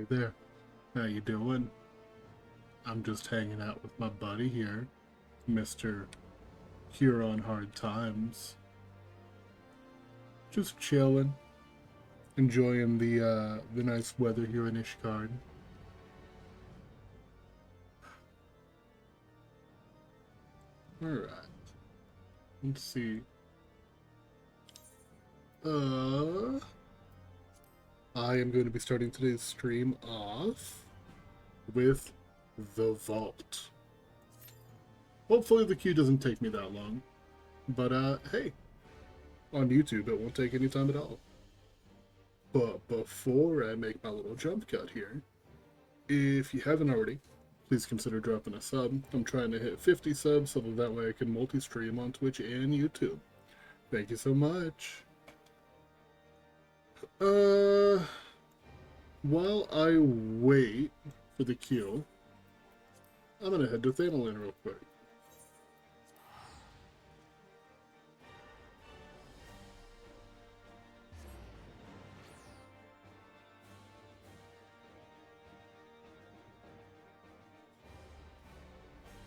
Hey there, how you doing? I'm just hanging out with my buddy here, Mr. Huron Hard Times. Just chilling, enjoying the nice weather here in Ishgard. Alright, let's see. I am going to be starting today's stream off with the Vault. Hopefully the queue doesn't take me that long. But, hey, on YouTube it won't take any time at all. But before I make my little jump cut here, if you haven't already, please consider dropping a sub. I'm trying to hit 50 subs so that way I can multi-stream on Twitch and YouTube. Thank you so much. While I wait for the queue, I'm gonna head to Thanalan real quick.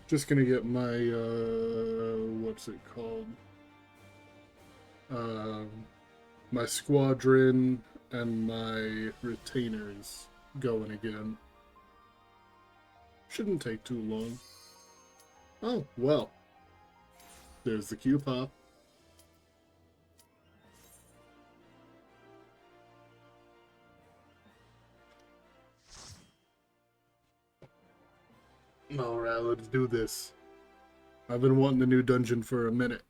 Just gonna get my, what's it called? My squadron and my retainers going again. Shouldn't take too long. Oh, well. There's the queue pop. Alright, let's do this. I've been wanting the new dungeon for a minute.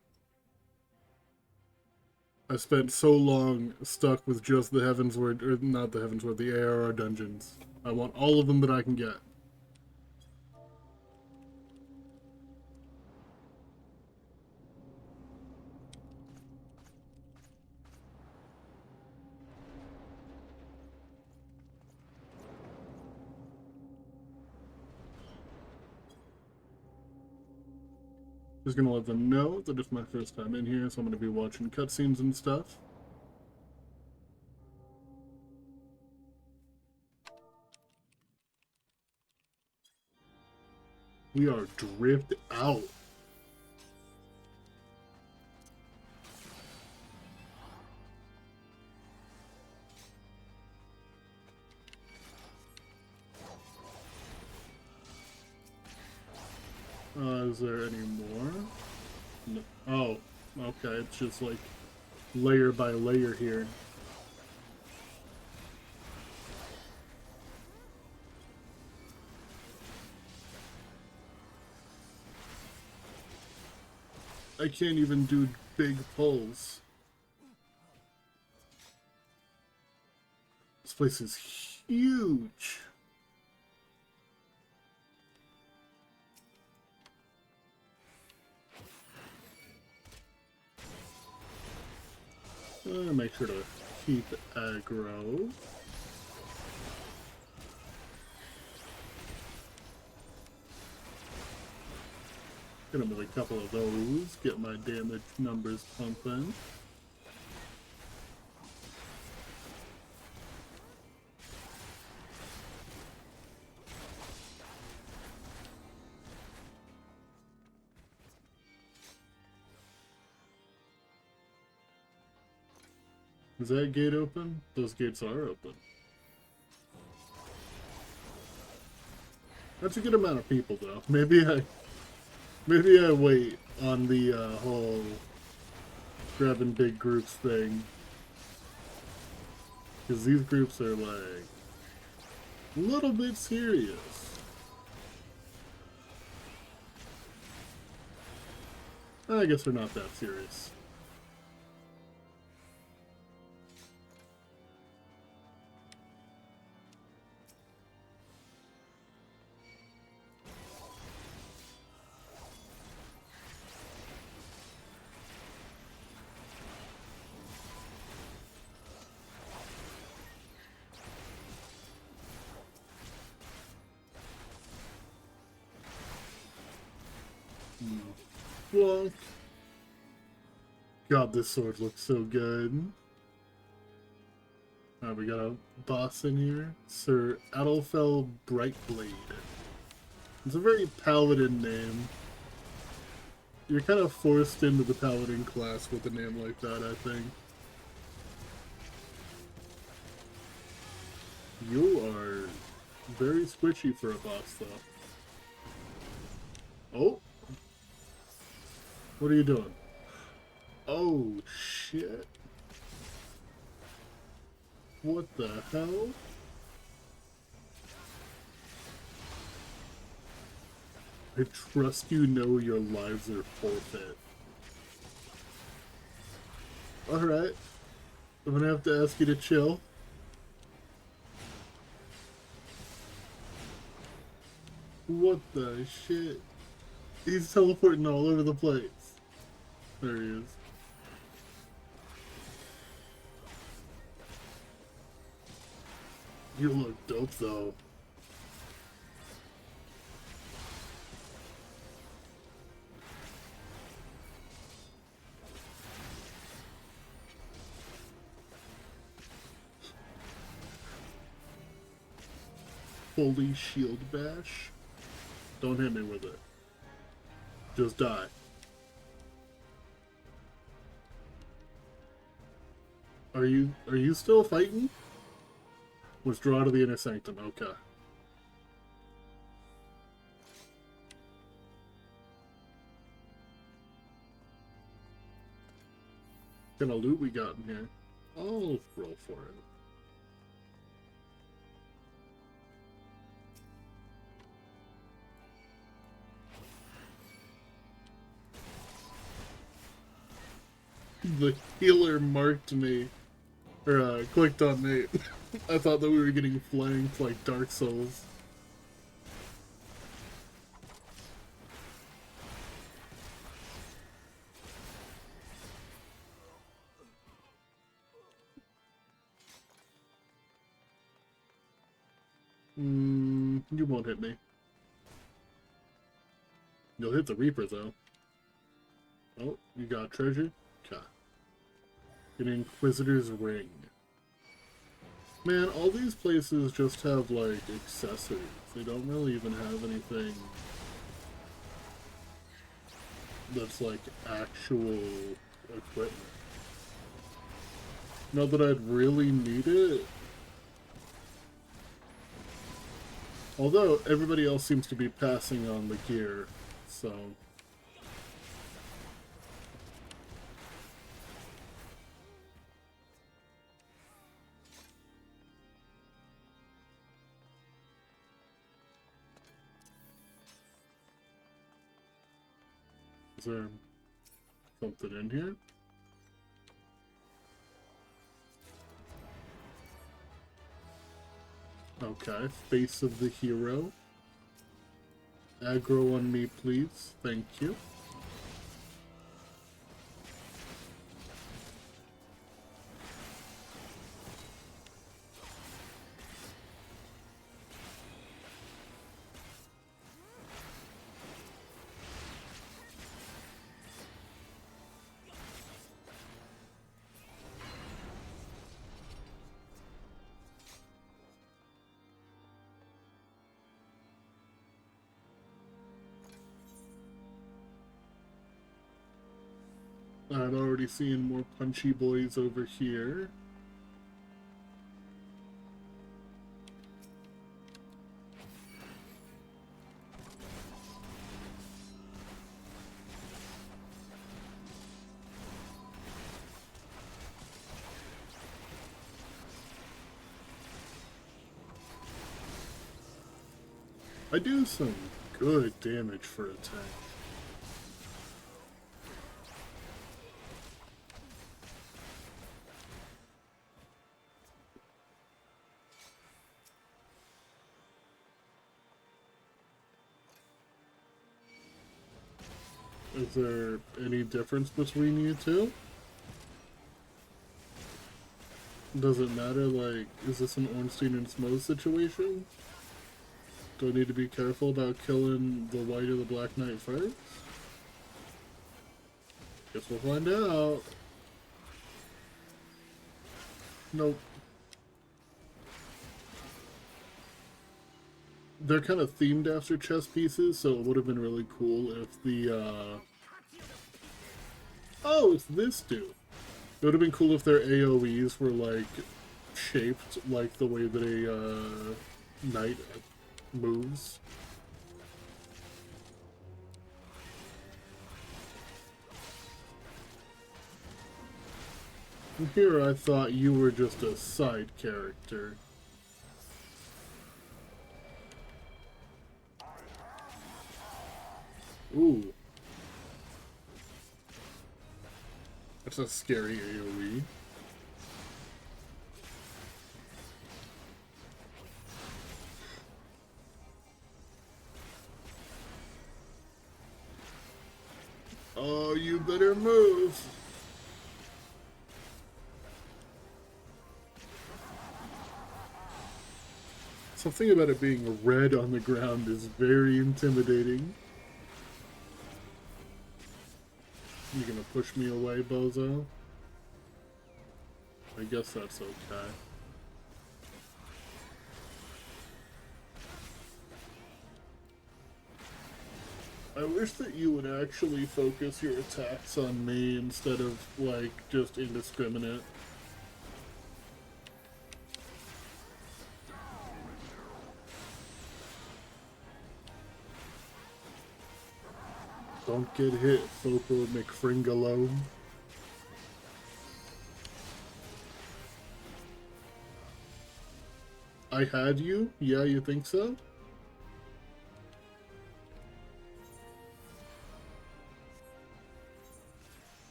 I spent so long stuck with just the Heavensward, or not the Heavensward, the ARR dungeons. I want all of them that I can get. Just gonna let them know that it's my first time in here, so I'm gonna be watching cutscenes and stuff. We are drift out. Is there any more? No. Oh, okay, it's just like layer by layer here. I can't even do big pulls. This place is huge. Make sure to keep aggro. Gonna move a couple of those, get my damage numbers pumping. Is that gate open? Those gates are open. That's a good amount of people, though. Maybe I wait on the whole grabbing big groups thing, because these groups are like a little bit serious. I guess they're not that serious. Well, God, this sword looks so good. Alright, we got a boss in here. Sir Adelfell Brightblade. It's a very paladin name. You're kind of forced into the paladin class with a name like that, I think. You are very squishy for a boss, though. Oh! What are you doing? Oh, shit. What the hell? I trust you know your lives are forfeit. Alright. I'm gonna have to ask you to chill. What the shit? He's teleporting all over the place. There he is. You look dope, though. Holy shield bash. Don't hit me with it. Just die. Are you still fighting? Withdraw to the inner sanctum. Okay. What kind of loot we got in here? I'll roll for it. The healer marked me, or clicked on me. I thought that we were getting flanked like Dark Souls. You won't hit me. You'll hit the Reaper, though. Oh, you got treasure? Okay. An Inquisitor's Ring. Man, all these places just have, like, accessories. They don't really even have anything that's, like, actual equipment. Not that I'd really need it. Although, everybody else seems to be passing on the gear, so... Is there something in here? Okay, face of the hero. Aggro on me, please. Thank you. I've already seen more punchy boys over here. I do some good damage for a tank. Is there any difference between you two? Does it matter, like, is this an Ornstein and Smough situation? Do I need to be careful about killing the white or the black knight first? Guess we'll find out. Nope. they're kind of themed after chess pieces, so it would have been really cool if the, oh, it's this dude. It would have been cool if their AoEs were, like, shaped like the way that a, knight moves. And here I thought you were just a side character. Ooh. That's a scary AoE. Oh, you better move. Something about it being red on the ground is very intimidating. You gonna push me away, bozo? I guess that's okay. I wish that you would actually focus your attacks on me instead of, like, just indiscriminate. Don't get hit, Foco McFringalo. I had you? Yeah, you think so?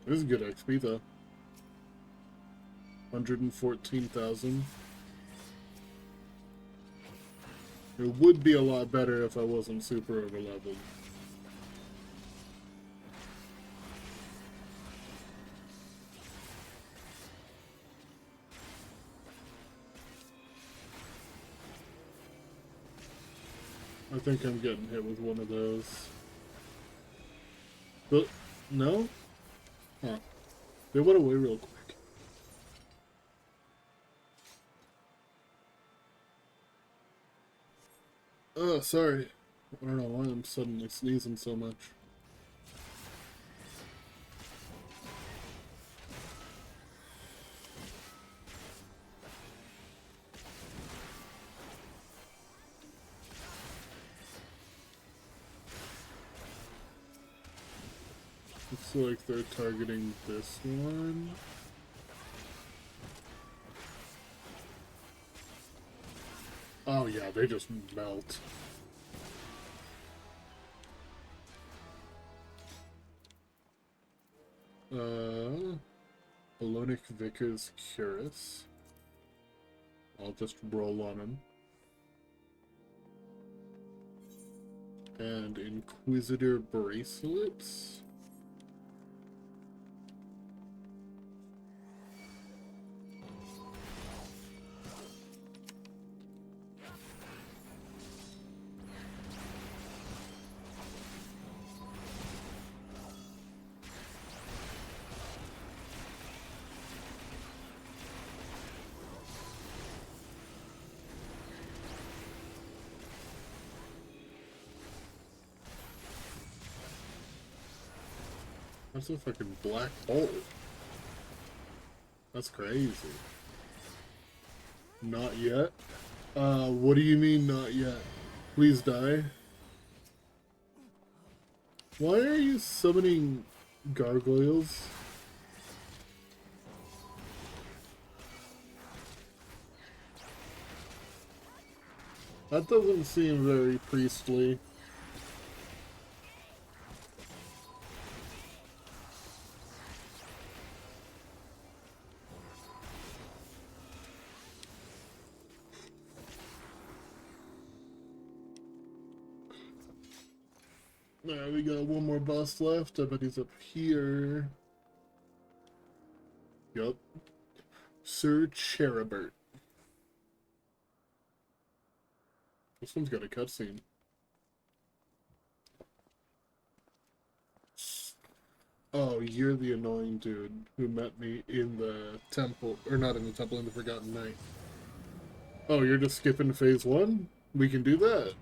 This is good XP though. 114,000. It would be a lot better if I wasn't super overleveled. I think I'm getting hit with one of those. But, no? Huh. They went away real quick. Oh, sorry. I don't know why I'm suddenly sneezing so much. Looks like they're targeting this one. Oh yeah, they just melt. Balonic Vickers Curus. I'll just roll on him. And Inquisitor Bracelets. That's a fucking black hole. That's crazy. Not yet? What do you mean not yet? Please die. Why are you summoning gargoyles? That doesn't seem very priestly. Alright, we got one more boss left. I bet he's up here. Yup. Sir Cherubert. This one's got a cutscene. Oh, you're the annoying dude who met me in the temple, or not in the temple, in the Forgotten Night. Oh, you're just skipping phase 1? We can do that.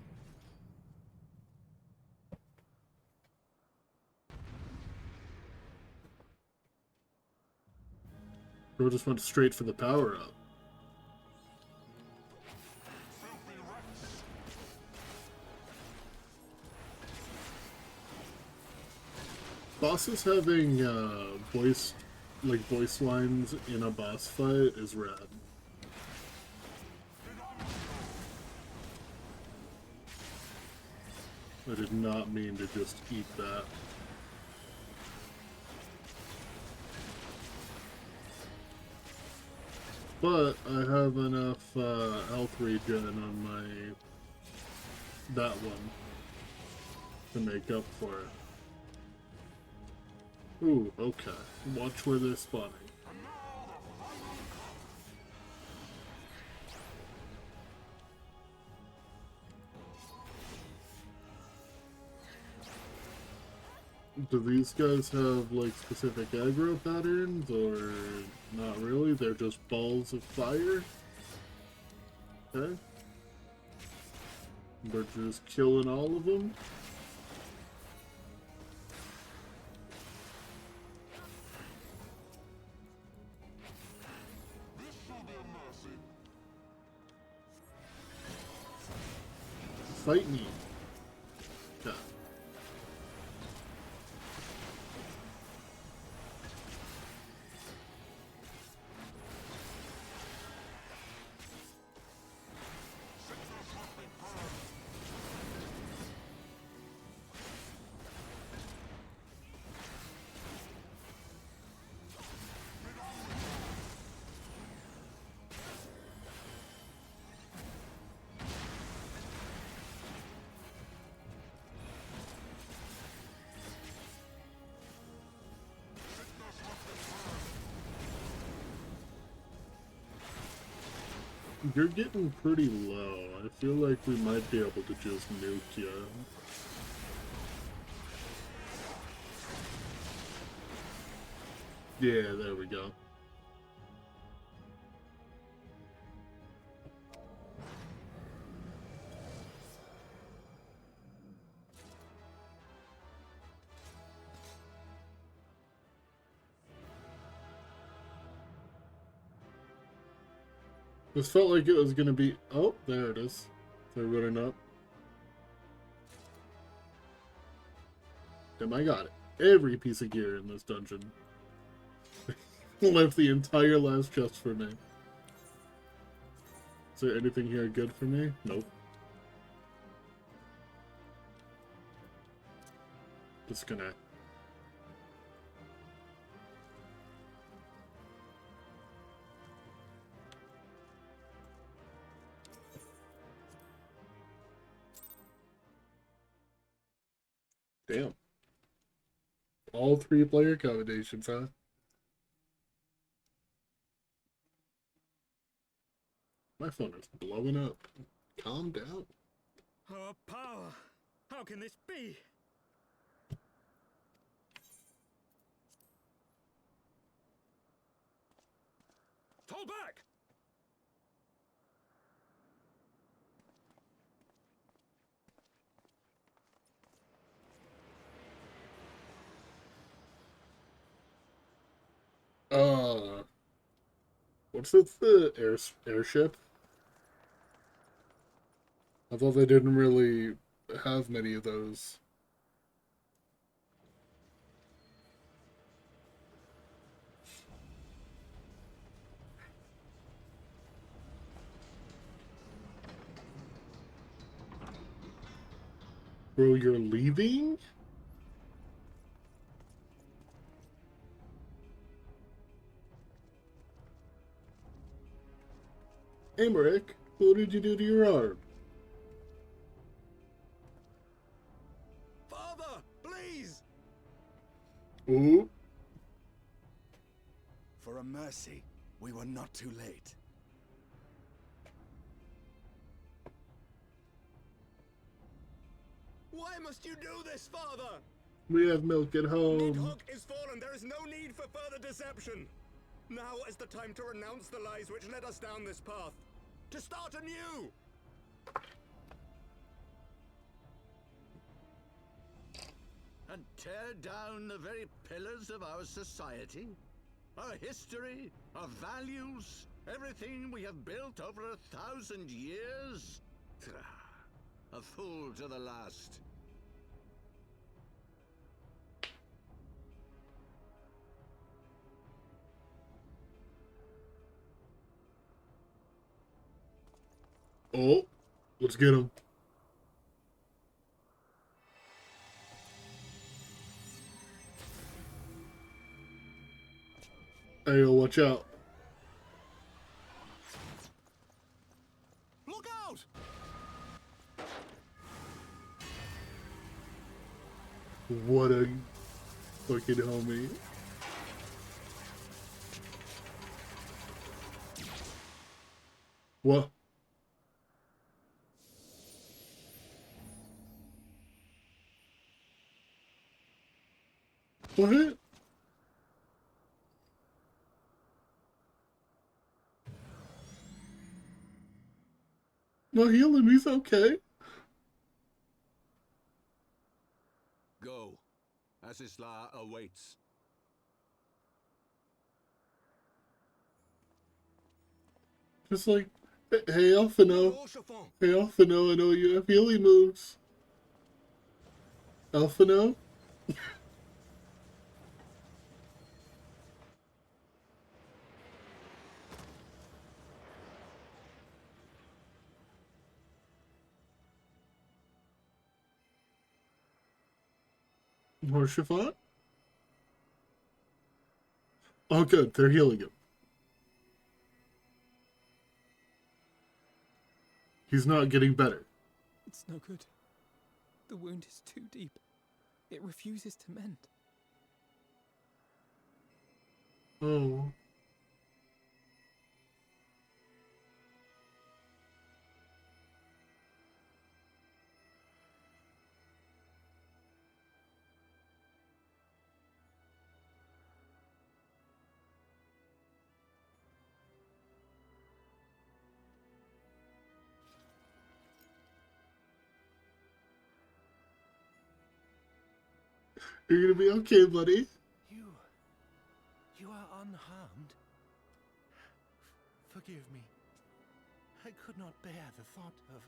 Bro just went straight for the power-up. Bosses having voice lines in a boss fight is rad. I did not mean to just eat that. But I have enough health regen on that one to make up for it. Ooh, okay. Watch where they're spawning. Do these guys have, like, specific aggro patterns, or not really? They're just balls of fire? Okay. They're just killing all of them? Fight me. Okay. You're getting pretty low. I feel like we might be able to just nuke you. Yeah, there we go. This felt like it was gonna be... Oh, there it is. They're running up. Damn, I got it. Every piece of gear in this dungeon. Left the entire last chest for me. Is there anything here good for me? Nope. Disconnect. Damn. All 3-player combinations, huh? My phone is blowing up. Calm down. Our power! How can this be? Fall back! What's it? The airship? I thought they didn't really have many of those. Bro, you're leaving? Emmerich, what did you do to your arm? Father, please! Ooh. For a mercy, we were not too late. Why must you do this, Father? We have milk at home. Nidhogg is fallen gentlemen, there is no need for further deception. Now is the time to renounce the lies which led us down this path. To start anew! And tear down the very pillars of our society? Our history, our values, everything we have built over 1,000 years? A fool to the last. Oh, let's get him. Hey, yo, watch out. Look out! What a fucking homie. What? What? No, heal him, he's okay. Go. Asisla awaits. Just like, hey, Alphino. Hey, Alphino, I know you have healing moves. Alphino? More Shafat? Oh, good. They're healing him. He's not getting better. It's no good. The wound is too deep. It refuses to mend. Oh. You're gonna be okay, buddy. You are unharmed? Forgive me. I could not bear the thought of...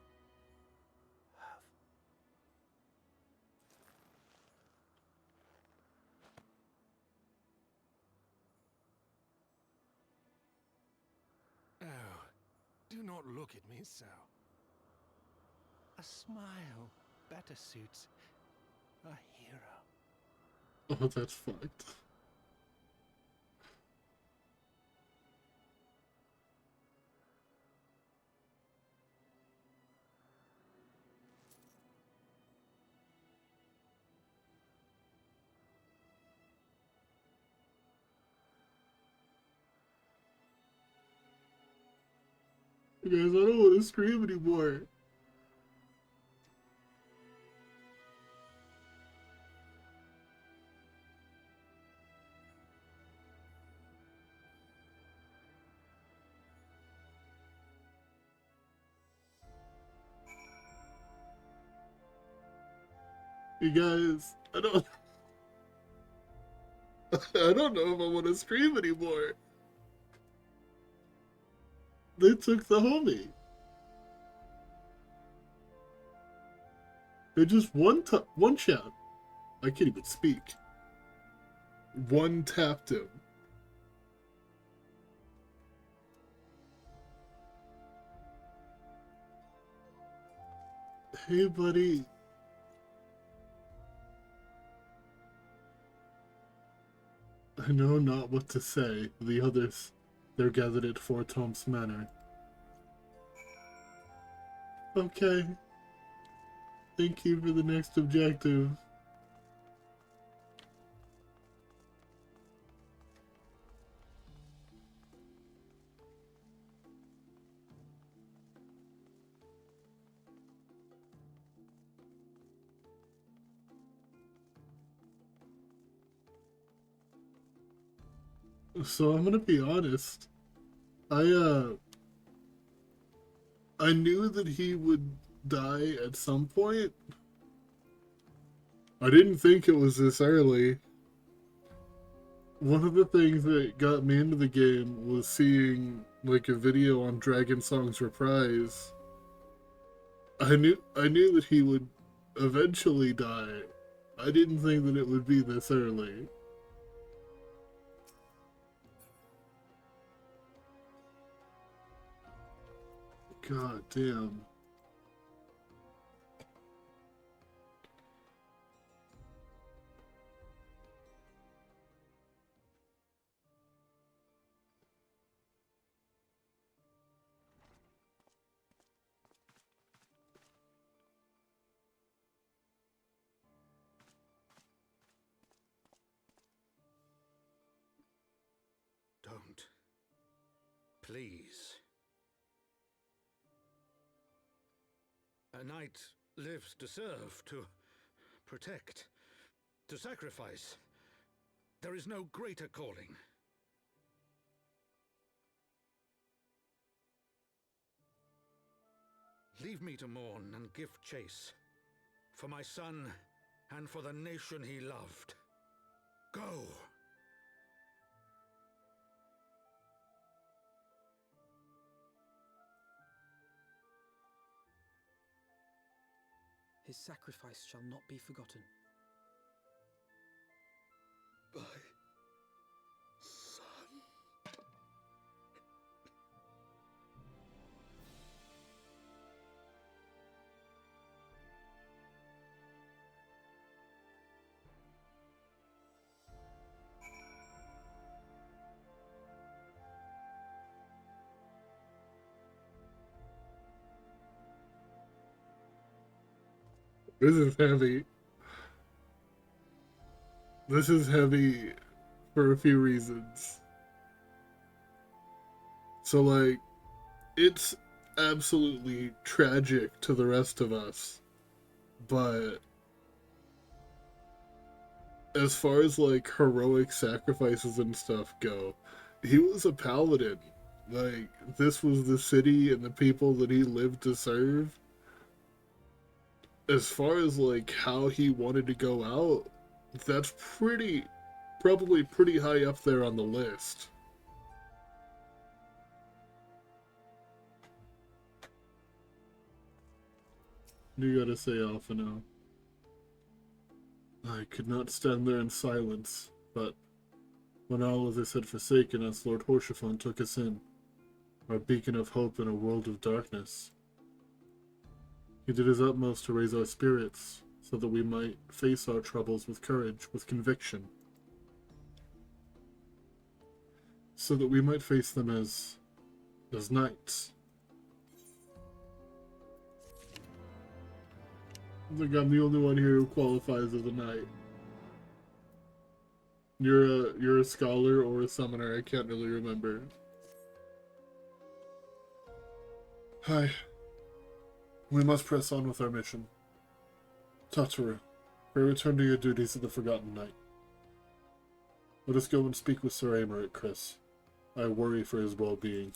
Oh, do not look at me so. A smile better suits a hero. Oh, that's fucked. You guys, I don't want to scream anymore. You guys, I don't know if I want to scream anymore. They took the homie. They just one shot. I can't even speak. One tapped him. Hey, buddy. I know not what to say. The others, they're gathered at Fort Tom's Manor. Okay. Thank you for the next objective. So I'm gonna be honest. I knew that he would die at some point. I didn't think it was this early. One of the things that got me into the game was seeing like a video on Dragon Song's Reprise. I knew that he would eventually die. I didn't think that it would be this early. God damn. Don't. Please. A knight lives to serve, to protect, to sacrifice. There is no greater calling. Leave me to mourn and give chase. For my son and for the nation he loved. Go! His sacrifice shall not be forgotten. My son. This is heavy. This is heavy for a few reasons. So, like, it's absolutely tragic to the rest of us. But as far as, like, heroic sacrifices and stuff go, he was a paladin. Like, this was the city and the people that he lived to serve. As far as, like, how he wanted to go out, that's probably pretty high up there on the list. You gotta say Alpha now. I could not stand there in silence, but when all others had forsaken us, Lord Horshaphon took us in, our beacon of hope in a world of darkness. He did his utmost to raise our spirits, so that we might face our troubles with courage, with conviction. So that we might face them as knights. I think I'm the only one here who qualifies as a knight. You're a scholar or a summoner, I can't really remember. Hi. We must press on with our mission. Tataru, pray return to your duties at the Forgotten Knight. Let us go and speak with Sir Aymer at Chris. I worry for his well-being.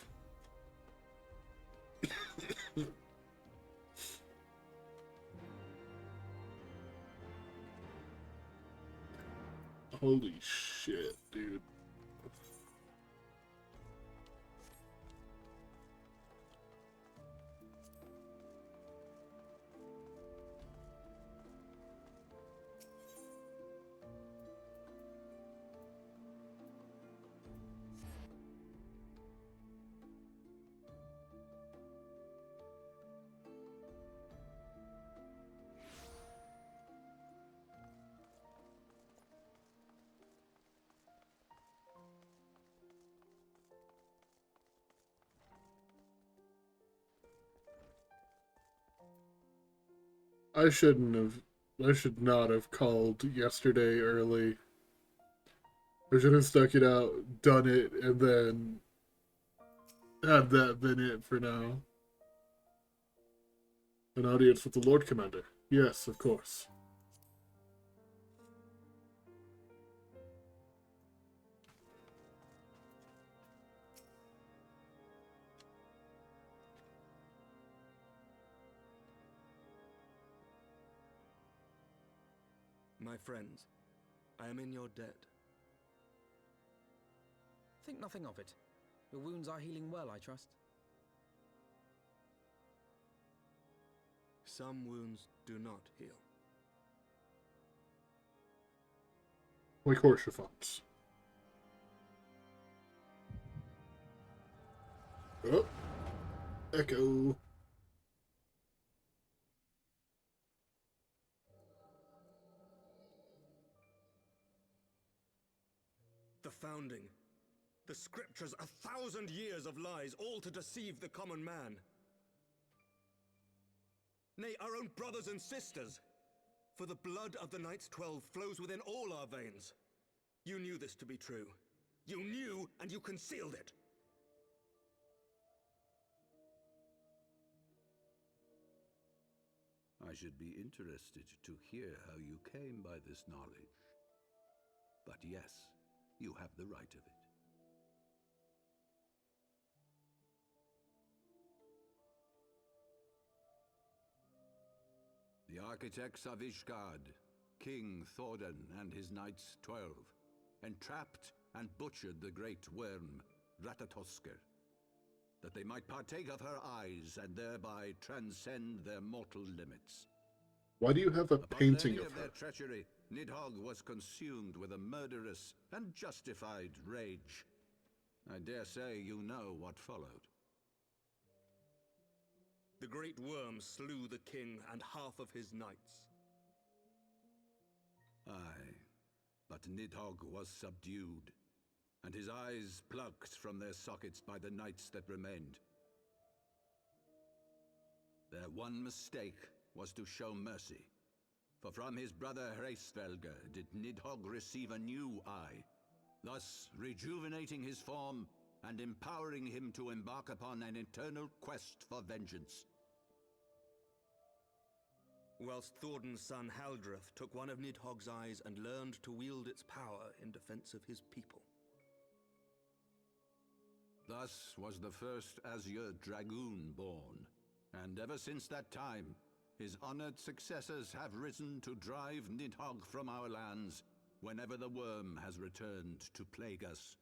Holy shit, dude. I should not have called yesterday early. I should have stuck it out, done it, and then had that been it for now. An audience with the Lord Commander. Yes, of course. my friends. I am in your debt. Think nothing of it. Your wounds are healing well, I trust. Some wounds do not heal. Like horseshoe-fops. Oh! Echo! The founding. The scriptures, 1,000 years of lies, all to deceive the common man. Nay, our own brothers and sisters. For the blood of the Knights 12 flows within all our veins. You knew this to be true. You knew, and you concealed it. I should be interested to hear how you came by this knowledge. But yes, you have the right of it. The architects of Ishgard, King Thordan and his Knights 12, entrapped and butchered the great worm, Ratatoskr, that they might partake of her eyes and thereby transcend their mortal limits. Why do you have a Upon painting learning of their her? treachery, Nidhogg was consumed with a murderous and justified rage. I dare say you know what followed. The great worm slew the king and half of his knights. Aye, but Nidhogg was subdued, and his eyes plucked from their sockets by the knights that remained. Their one mistake was to show mercy, for from his brother Hreysvelgr did Nidhogg receive a new eye, thus rejuvenating his form and empowering him to embark upon an eternal quest for vengeance. Whilst Thordan's son Haldreth took one of Nidhogg's eyes and learned to wield its power in defense of his people. Thus was the first Azure Dragoon born, and ever since that time, his honored successors have risen to drive Nidhogg from our lands whenever the worm has returned to plague us.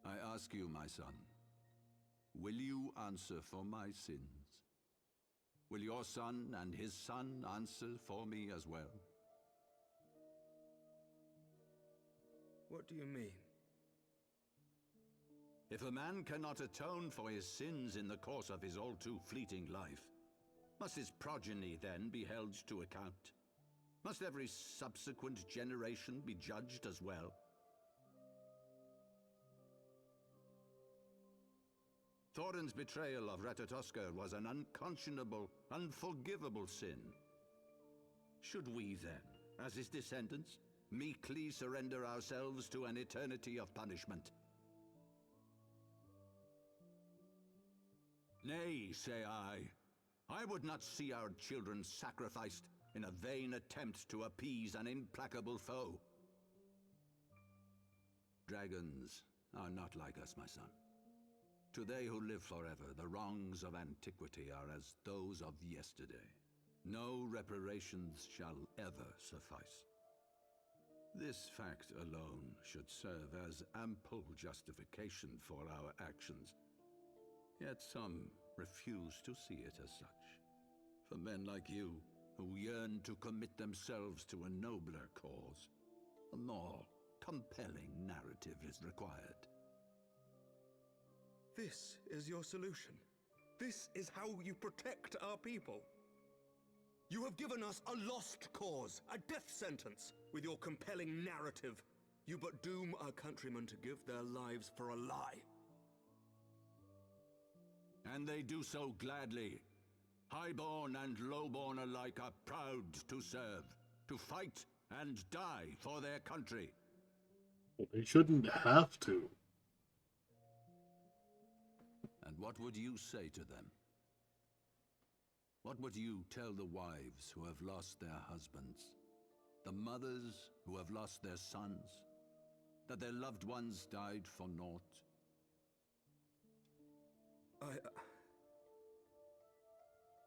I ask you, my son, will you answer for my sins? Will your son and his son answer for me as well? What do you mean? If a man cannot atone for his sins in the course of his all too fleeting life, must his progeny then be held to account? Must every subsequent generation be judged as well? Thordan's betrayal of Ratatoskr was an unconscionable, unforgivable sin. Should we then, as his descendants, meekly surrender ourselves to an eternity of punishment? Nay, say I. I would not see our children sacrificed in a vain attempt to appease an implacable foe. Dragons are not like us, my son. To they who live forever, the wrongs of antiquity are as those of yesterday. No reparations shall ever suffice. This fact alone should serve as ample justification for our actions. Yet some refuse to see it as such. For men like you, who yearn to commit themselves to a nobler cause, a more compelling narrative is required. This is your solution. This is how you protect our people. You have given us a lost cause, a death sentence. With your compelling narrative, you but doom our countrymen to give their lives for a lie. And they do so gladly. Highborn and lowborn alike are proud to serve, to fight and die for their country. Well, they shouldn't have to. And what would you say to them? What would you tell the wives who have lost their husbands? The mothers who have lost their sons? That their loved ones died for naught?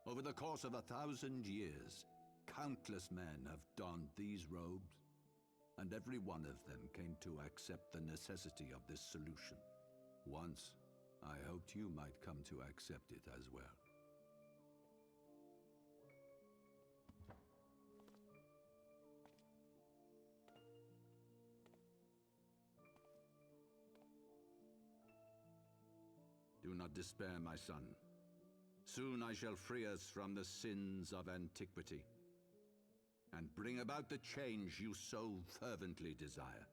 Over the course of 1,000 years, countless men have donned these robes, and every one of them came to accept the necessity of this solution. Once, I hoped you might come to accept it as well. Do not despair, my son. Soon I shall free us from the sins of antiquity, and bring about the change you so fervently desire.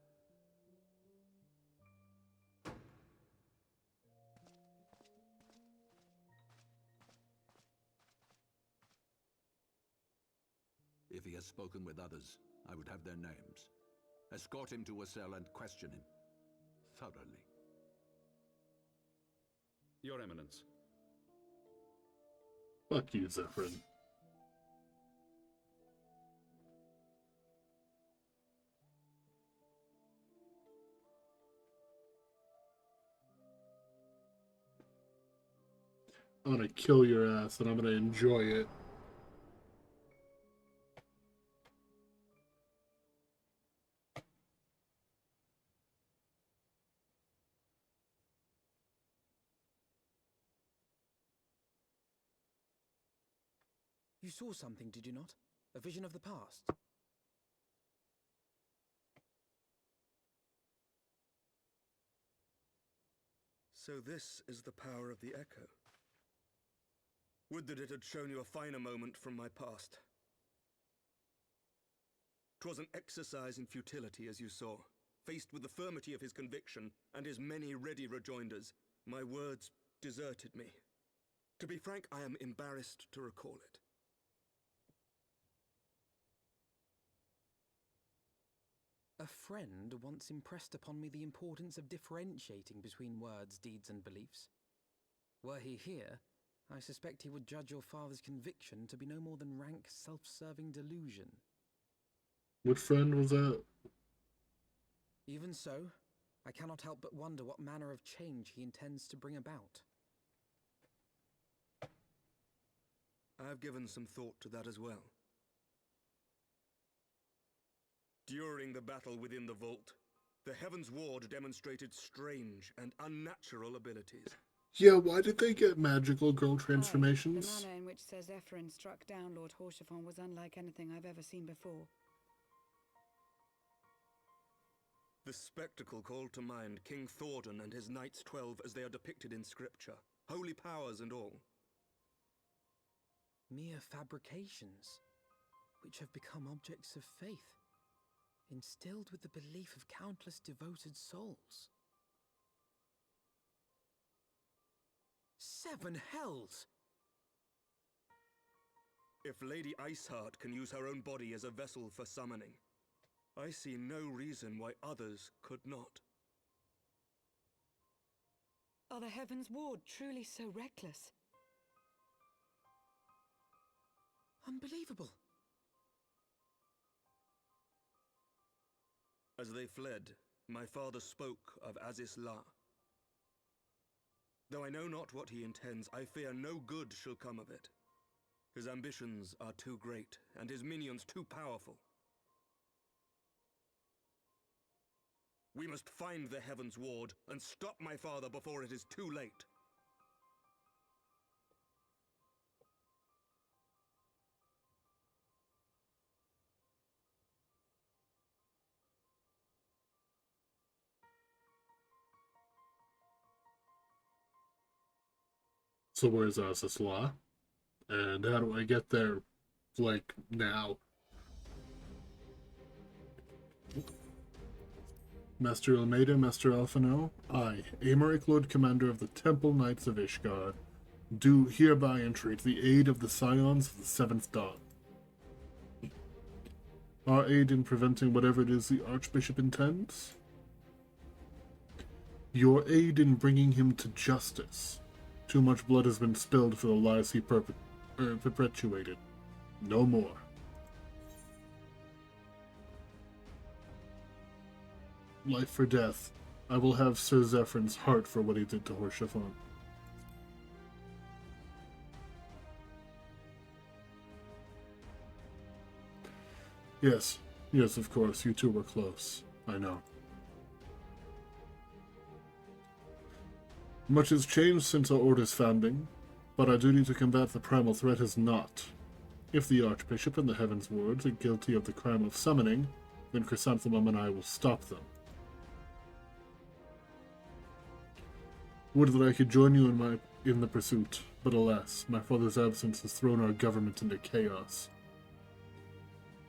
If he has spoken with others, I would have their names. Escort him to a cell and question him thoroughly. Your Eminence. Fuck you, Zephyrin. I'm gonna kill your ass and I'm gonna enjoy it. You saw something, did you not? A vision of the past? So this is the power of the Echo. Would that it had shown you a finer moment from my past. 'Twas an exercise in futility, as you saw. Faced with the firmity of his conviction and his many ready rejoinders, my words deserted me. To be frank, I am embarrassed to recall it. A friend once impressed upon me the importance of differentiating between words, deeds, and beliefs. Were he here, I suspect he would judge your father's conviction to be no more than rank self-serving delusion. What friend was that? Even so, I cannot help but wonder what manner of change he intends to bring about. I have given some thought to that as well. During the battle within the vault, the Heavensward demonstrated strange and unnatural abilities. Yeah, why did they get magical girl The transformations? manner in which Sir Zephyrin struck down Lord Horschiffon was unlike anything I've ever seen before. The spectacle called to mind King Thordan and his Knights 12 as they are depicted in scripture, holy powers and all. Mere fabrications, which have become objects of faith, instilled with the belief of countless devoted souls. 7 hells! If Lady Iceheart can use her own body as a vessel for summoning, I see no reason why others could not. Are the Heavensward truly so reckless? Unbelievable! As they fled, my father spoke of Aziz La. Though I know not what he intends, I fear no good shall come of it. His ambitions are too great, and his minions too powerful. We must find the Heavensward and stop my father before it is too late. So where's Asisla? And how do I get there, like, now? Master Almeida, Master Alphino, I, Amaric Lord Commander of the Temple Knights of Ishgard, do hereby entreat the aid of the Scions of the Seventh Dawn. Our aid in preventing whatever it is the Archbishop intends? Your aid in bringing him to justice. Too much blood has been spilled for the lies he perpetuated. No more. Life for death. I will have Sir Zephyrin's heart for what he did to Horschiffon. Yes. Yes, of course. You two were close. I know. Much has changed since our Order's founding, but our duty to combat the primal threat has not. If the Archbishop and the Heavensward are guilty of the crime of summoning, then Chrysanthemum and I will stop them. Would that I could join you in the pursuit, but alas, my father's absence has thrown our government into chaos.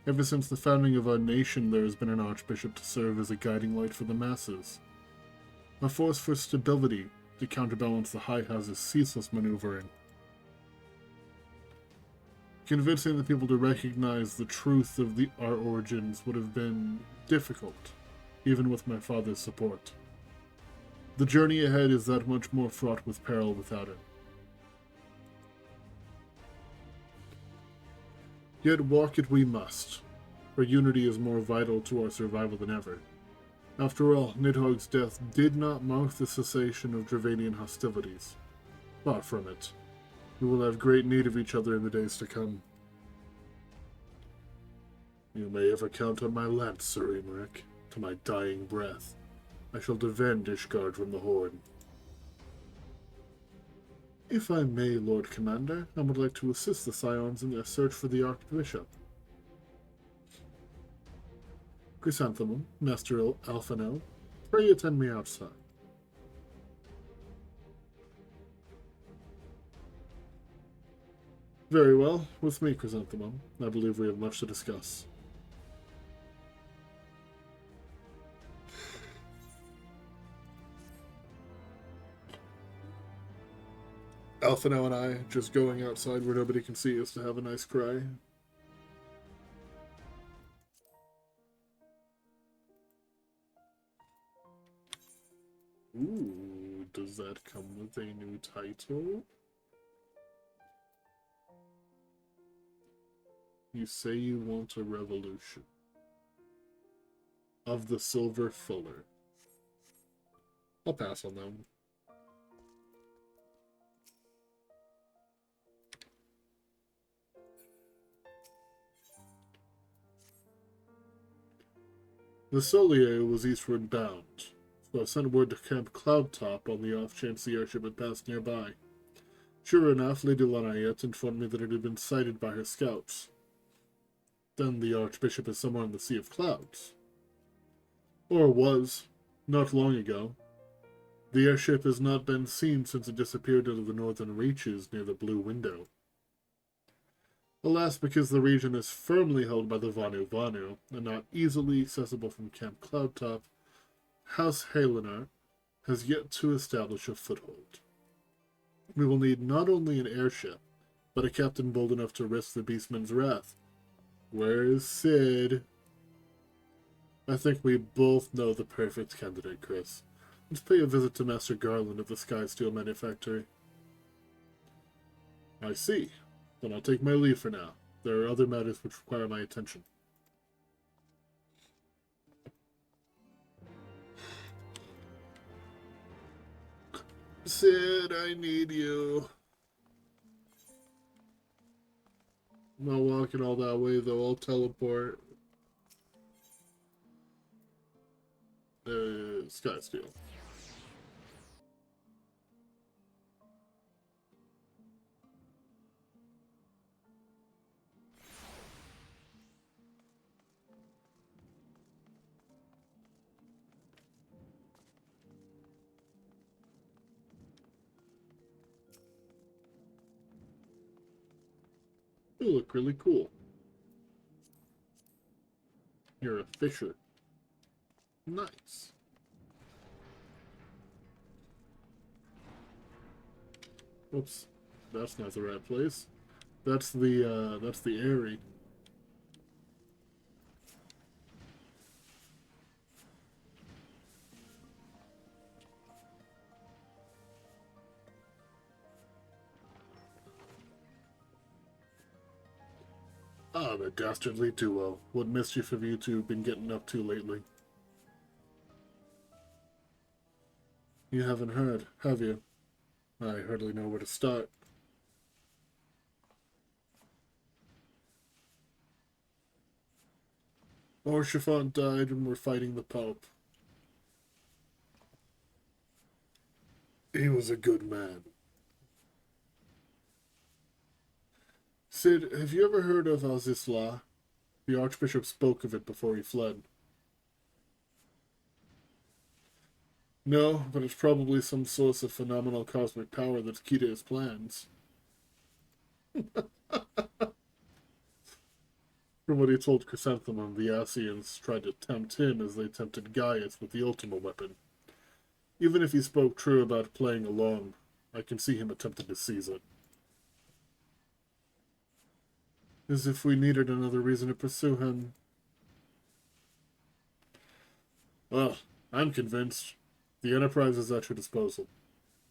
Ever since the founding of our nation, there has been an Archbishop to serve as a guiding light for the masses. A force for stability to counterbalance the High House's ceaseless maneuvering. Convincing the people to recognize the truth of our origins would have been difficult, even with my father's support. The journey ahead is that much more fraught with peril without it. Yet walk it we must, for unity is more vital to our survival than ever. After all, Nidhogg's death did not mark the cessation of Dravanian hostilities. Far from it. We will have great need of each other in the days to come. You may ever count on my lance, Sir Imric, to my dying breath. I shall defend Ishgard from the Horde. If I may, Lord Commander, I would like to assist the Scions in their search for the Archbishop. Chrysanthemum, Master Alphanel, pray attend me outside. Very well, with me, Chrysanthemum. I believe we have much to discuss. Alphanel and I just going outside where nobody can see us to have a nice cry. Ooh, does that come with a new title? You say you want a revolution. Of the Silver Fuller. I'll pass on them. The Solier was eastward bound, so I sent word to Camp Cloudtop on the off chance the airship had passed nearby. Sure enough, Lady Lanayette informed me that it had been sighted by her scouts. Then the Archbishop is somewhere in the Sea of Clouds. Or was, not long ago. The airship has not been seen since it disappeared into the northern reaches near the Blue Window. Alas, because the region is firmly held by the Vanu Vanu, and not easily accessible from Camp Cloudtop, House Halenar has yet to establish a foothold. We will need not only an airship, but a captain bold enough to risk the Beastman's wrath. Where is Sid? I think we both know the perfect candidate, Chris. Let's pay a visit to Master Garland of the Sky Steel Manufactory. I see. Then I'll take my leave for now. There are other matters which require my attention. Sid, I need you. I'm not walking all that way, though. I'll teleport. Sky Steel. You look really cool. You're a fisher. Nice. Oops. That's not the right place. That's the Airy. Ah, the dastardly duo. What mischief have you two been getting up to lately? You haven't heard, have you? I hardly know where to start. Orchiphant died when we're fighting the Pope. He was a good man. Sid, have you ever heard of Azisla? The Archbishop spoke of it before he fled. No, but it's probably some source of phenomenal cosmic power that's key to his plans. From what he told Chrysanthemum, the Asians tried to tempt him as they tempted Gaius with the Ultima weapon. Even if he spoke true about playing along, I can see him attempting to seize it. As if we needed another reason to pursue him. Well, I'm convinced. The Enterprise is at your disposal.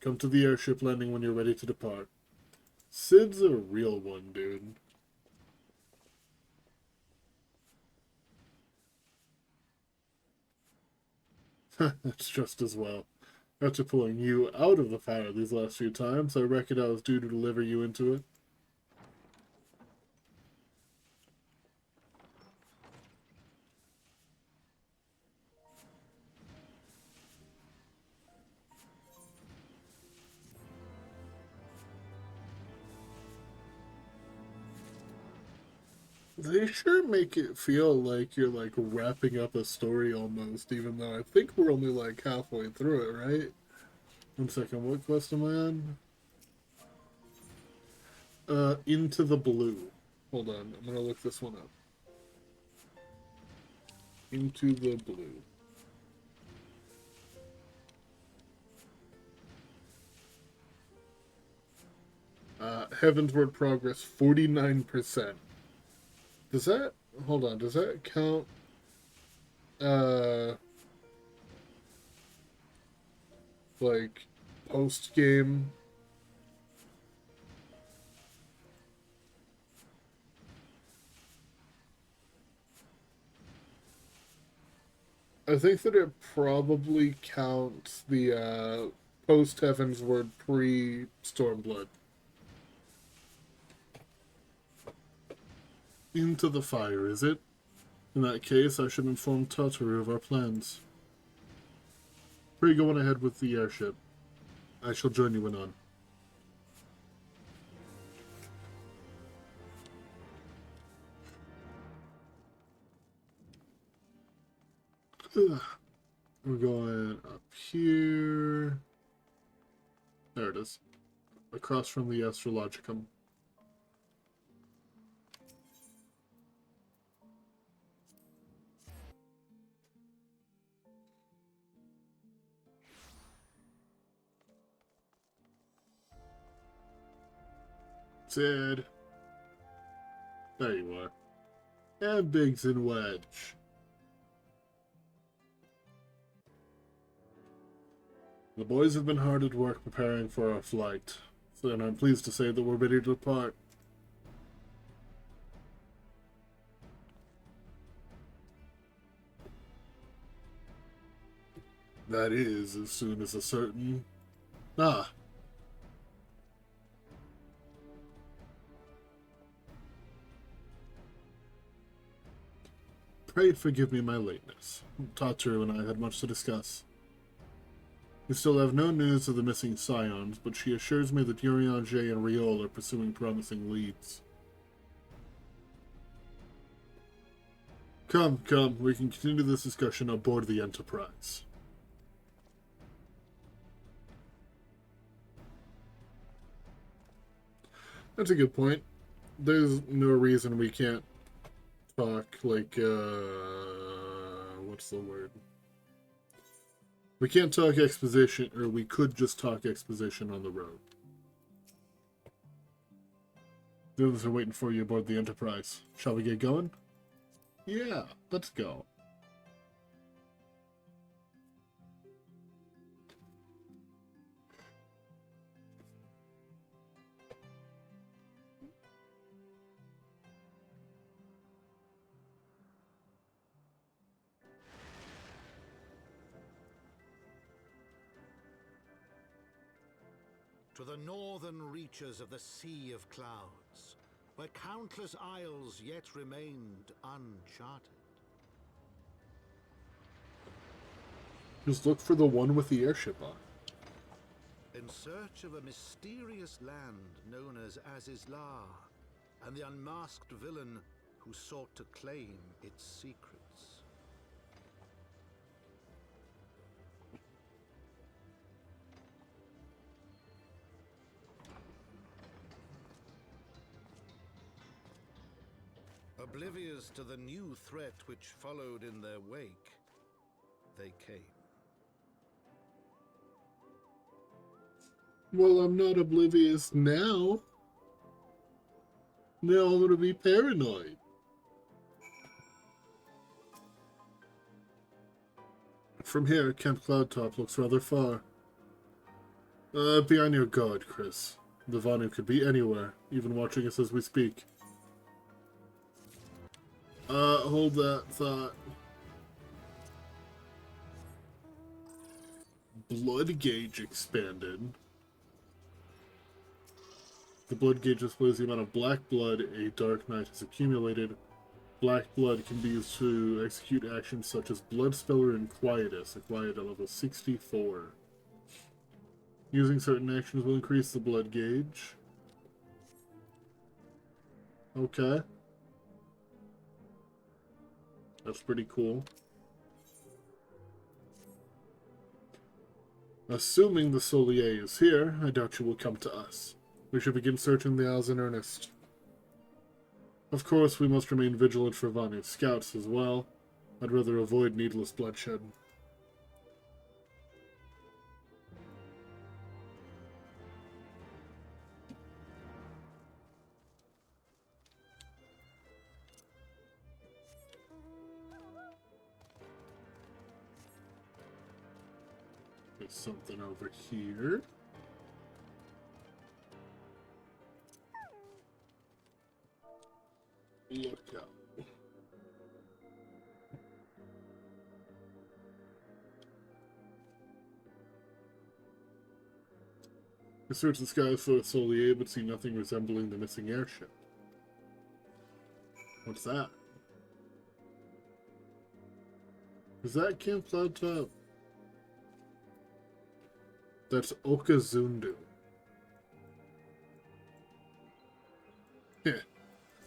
Come to the airship landing when you're ready to depart. Sid's a real one, dude. That's just as well. After pulling you out of the fire these last few times, I reckon I was due to deliver you into it. They sure make it feel like you're, like, wrapping up a story almost, even though I think we're only, like, halfway through it, right? 1 second, what quest am I on? Into the Blue. Hold on, I'm gonna look this one up. Into the Blue. Heavensward progress, 49%. Does that, hold on, does that count, like, post-game? I think that it probably counts the, post-Heavensward pre-Stormblood. Into the fire, is it? In that case, I should inform Tataru of our plans. Pray go on ahead with the airship. I shall join you when on. We're going up here. There it is. Across from the Astrologicum. Sid. There you are. And Biggs and Wedge. The boys have been hard at work preparing for our flight, and I'm pleased to say that we're ready to depart. That is, as soon as a certain... Ah. Pray forgive me my lateness. Tataru and I had much to discuss. We still have no news of the missing scions, but she assures me that Urianger and Riol are pursuing promising leads. Come, we can continue this discussion aboard the Enterprise. That's a good point. There's no reason we can't talk, like, what's the word? We can't talk exposition, or we could just talk exposition on the road. The others are waiting for you aboard the Enterprise. Shall we get going? Yeah, let's go. To the northern reaches of the Sea of Clouds, where countless isles yet remained uncharted, Just look for the one with the airship on. In search of a mysterious land known as Azizlar, and the unmasked villain who sought to claim its secrets. Oblivious to the new threat which followed in their wake, they came. Well, I'm not oblivious now. Now I'm gonna be paranoid. From here, Camp Cloudtop looks rather far. Be on your guard, Chris. The Vanu could be anywhere, even watching us as we speak. Hold that thought. Blood gauge expanded. The blood gauge displays the amount of black blood a Dark Knight has accumulated. Black blood can be used to execute actions such as Blood Speller and Quietus, acquired at level 64. Using certain actions will increase the blood gauge. Okay. That's pretty cool. Assuming the Solier is here, I doubt you will come to us. We should begin searching the Isles in earnest. Of course, we must remain vigilant for Vanu scouts as well. I'd rather avoid needless bloodshed. There's something over here. Look out. I searched the skies for a Solier, but see nothing resembling the missing airship. What's that? Is that Camp Cloudtop? That's Okazundu. Heh.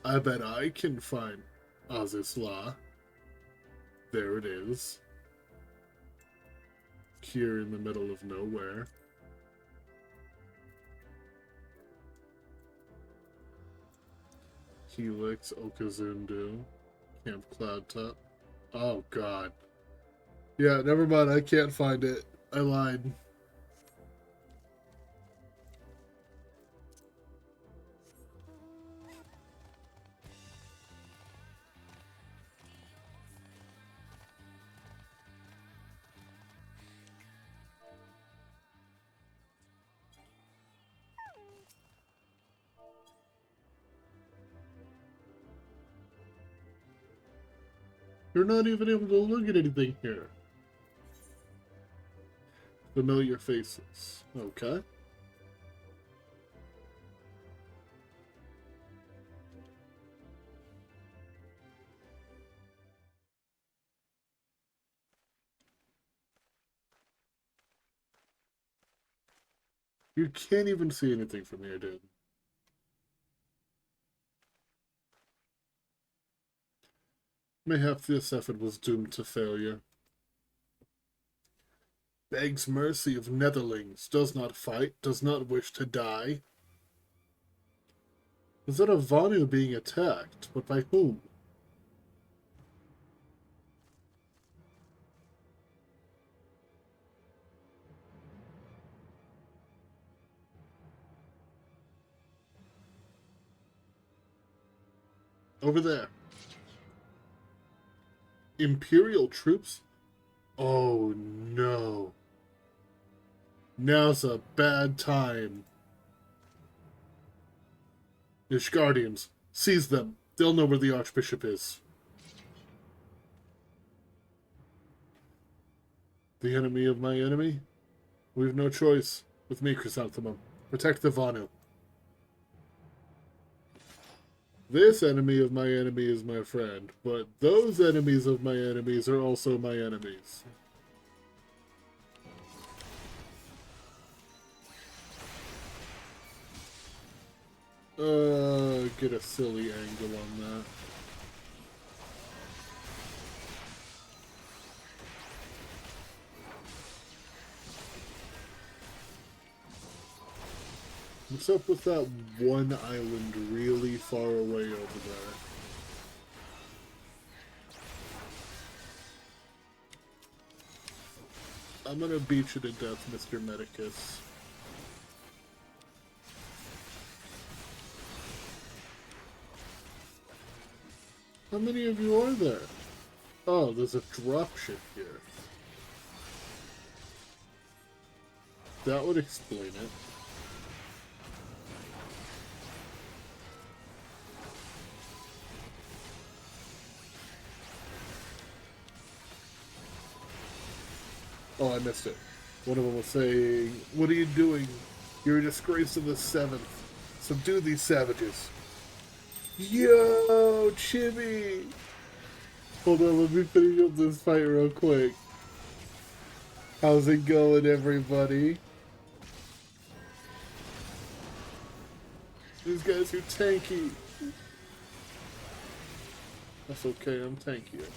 I bet I can find Azizlar. There it is. Here in the middle of nowhere. Helix, Okazundu, Camp Cloudtop. Oh god. Yeah, never mind, I can't find it. I lied. You're not even able to look at anything here. Familiar faces. Okay. You can't even see anything from here, dude. Mayhap this effort was doomed to failure. Begs mercy of Netherlings, does not fight, does not wish to die. Is that a Vanu being attacked? But by whom? Over there. Imperial troops? Oh no. Now's a bad time. Ishgardians, seize them. They'll know where the Archbishop is. The enemy of my enemy? We've no choice. With me, Chrysanthemum. Protect the Vanu. This enemy of my enemy is my friend, but those enemies of my enemies are also my enemies. Get a silly angle on that. What's up with that one island really far away over there? I'm gonna beat you to death, Mr. Medicus. How many of you are there? Oh, there's a dropship here. That would explain it. Oh, I missed it. One of them was saying, "What are you doing? You're a disgrace to the 7th. Subdue these savages." Yo, Chibi! Hold on, let me finish up this fight real quick. How's it going, everybody? These guys are tanky. That's okay, I'm tankier.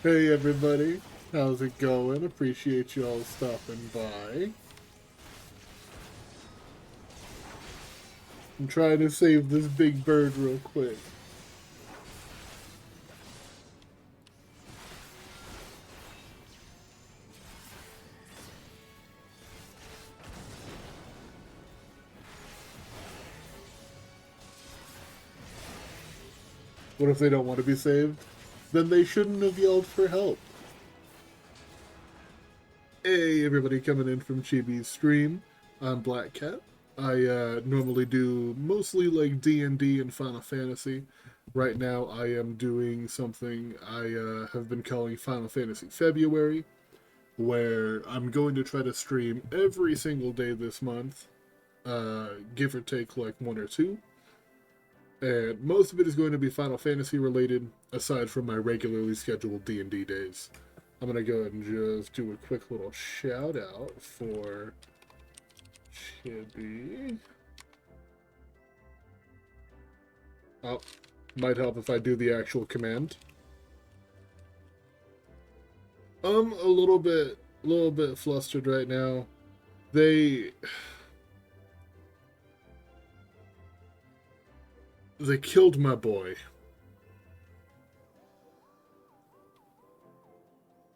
Hey, everybody. How's it going? Appreciate you all stopping by. I'm trying to save this big bird real quick. What if they don't want to be saved? Then they shouldn't have yelled for help. Hey, everybody coming in from Chibi's stream. I'm Black Cat. I normally do mostly like D&D and Final Fantasy. Right now I am doing something I have been calling Final Fantasy February, where I'm going to try to stream every single day this month, give or take like one or two. And most of it is going to be Final Fantasy related, aside from my regularly scheduled D&D days. I'm going to go ahead and just do a quick little shout out for Chibi. Oh, might help if I do the actual command. I'm a little bit flustered right now. They killed my boy.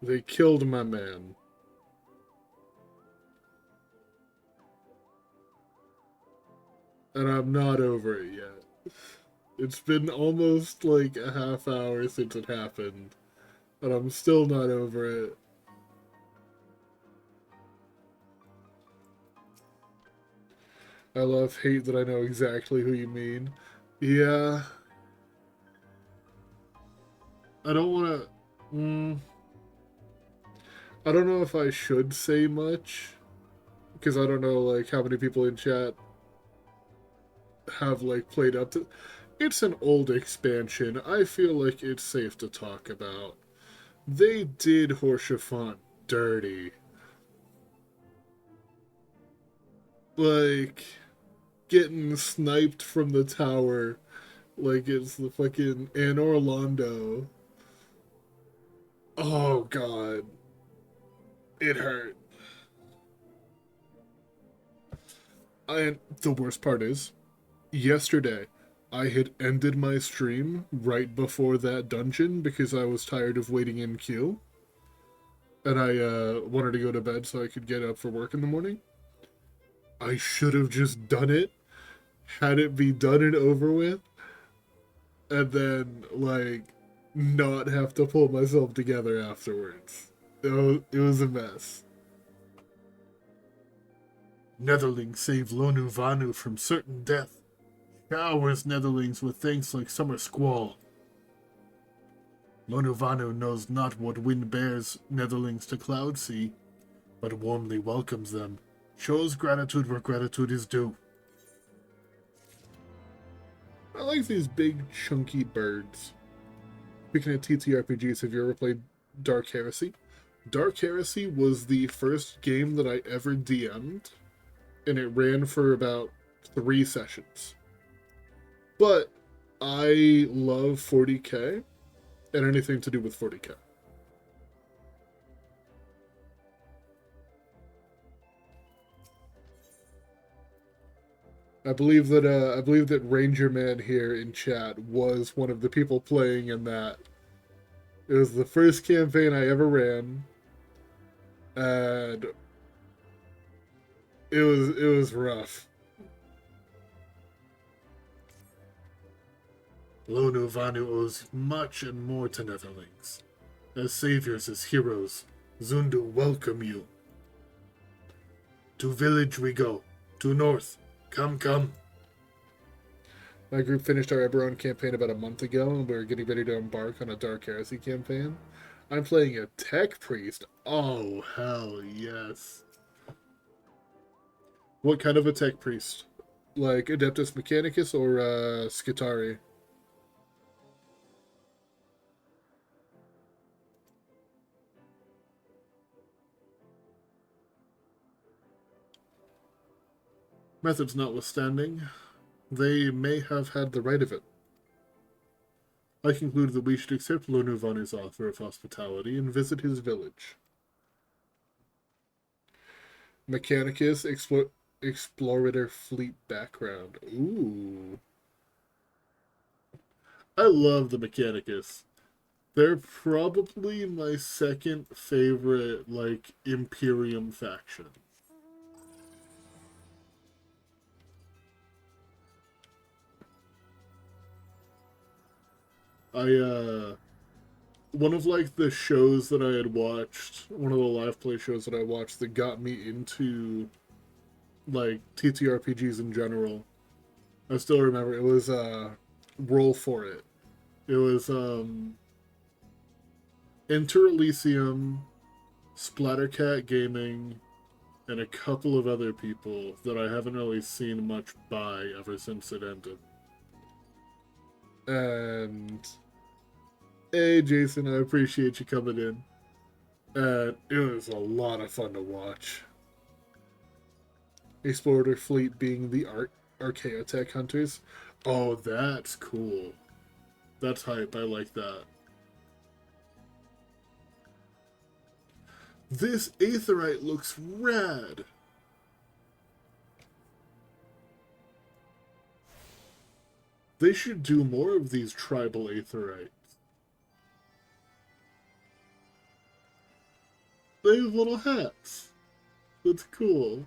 They killed my man. And I'm not over it yet. It's been almost like a half hour since it happened. And I'm still not over it. I love hate that I know exactly who you mean. Yeah. I don't want to... I don't know if I should say much. Because I don't know, like, how many people in chat have, like, played up to... It's an old expansion. I feel like it's safe to talk about. They did Horsefont dirty. Like, getting sniped from the tower like it's the fucking in Orlando. Oh god. It hurt. And the worst part is, yesterday, I had ended my stream right before that dungeon because I was tired of waiting in queue. And I wanted to go to bed so I could get up for work in the morning. I should have just done it, had it be done and over with, and then, like, not have to pull myself together afterwards. It was a mess. Netherlings save Lonu Vanu from certain death. Showers Netherlings with thanks like summer squall. Lonu Vanu knows not what wind bears Netherlings to cloud sea, but warmly welcomes them. Shows gratitude where gratitude is due. I like these big, chunky birds. Speaking of TTRPGs, have you ever played Dark Heresy? Dark Heresy was the first game that I ever DM'd, and it ran for about 3 sessions. But I love 40k and anything to do with 40k. I believe that Ranger Man here in chat was one of the people playing in that. It was the first campaign I ever ran, and it was rough. Lonu Vanu owes much and more to Netherlings. As saviors, as heroes, Zundu welcome you. To village we go, to north. Come, come. My group finished our Eberron campaign about a month ago, and we're getting ready to embark on a Dark Heresy campaign. I'm playing a Tech Priest. Oh, hell yes. What kind of a Tech Priest? Like Adeptus Mechanicus or Skitari? Methods notwithstanding, they may have had the right of it. I conclude that we should accept Lonuvanu's offer of hospitality and visit his village. Mechanicus, Explorator Fleet background. Ooh. I love the Mechanicus. They're probably my second favorite, like, Imperium faction. One of, like, the shows that I had watched, one of the live play shows that I watched that got me into, like, TTRPGs in general, I still remember, it was, Roll For It. It was, Enter Elysium, Splattercat Gaming, and a couple of other people that I haven't really seen much by ever since it ended. And hey, Jason, I appreciate you coming in. And it was a lot of fun to watch. Explorer Fleet being the Archaeotech Hunters. Oh, that's cool. That's hype. I like that. This Aetheryte looks rad. They should do more of these tribal Aetherites. They have little hats. That's cool.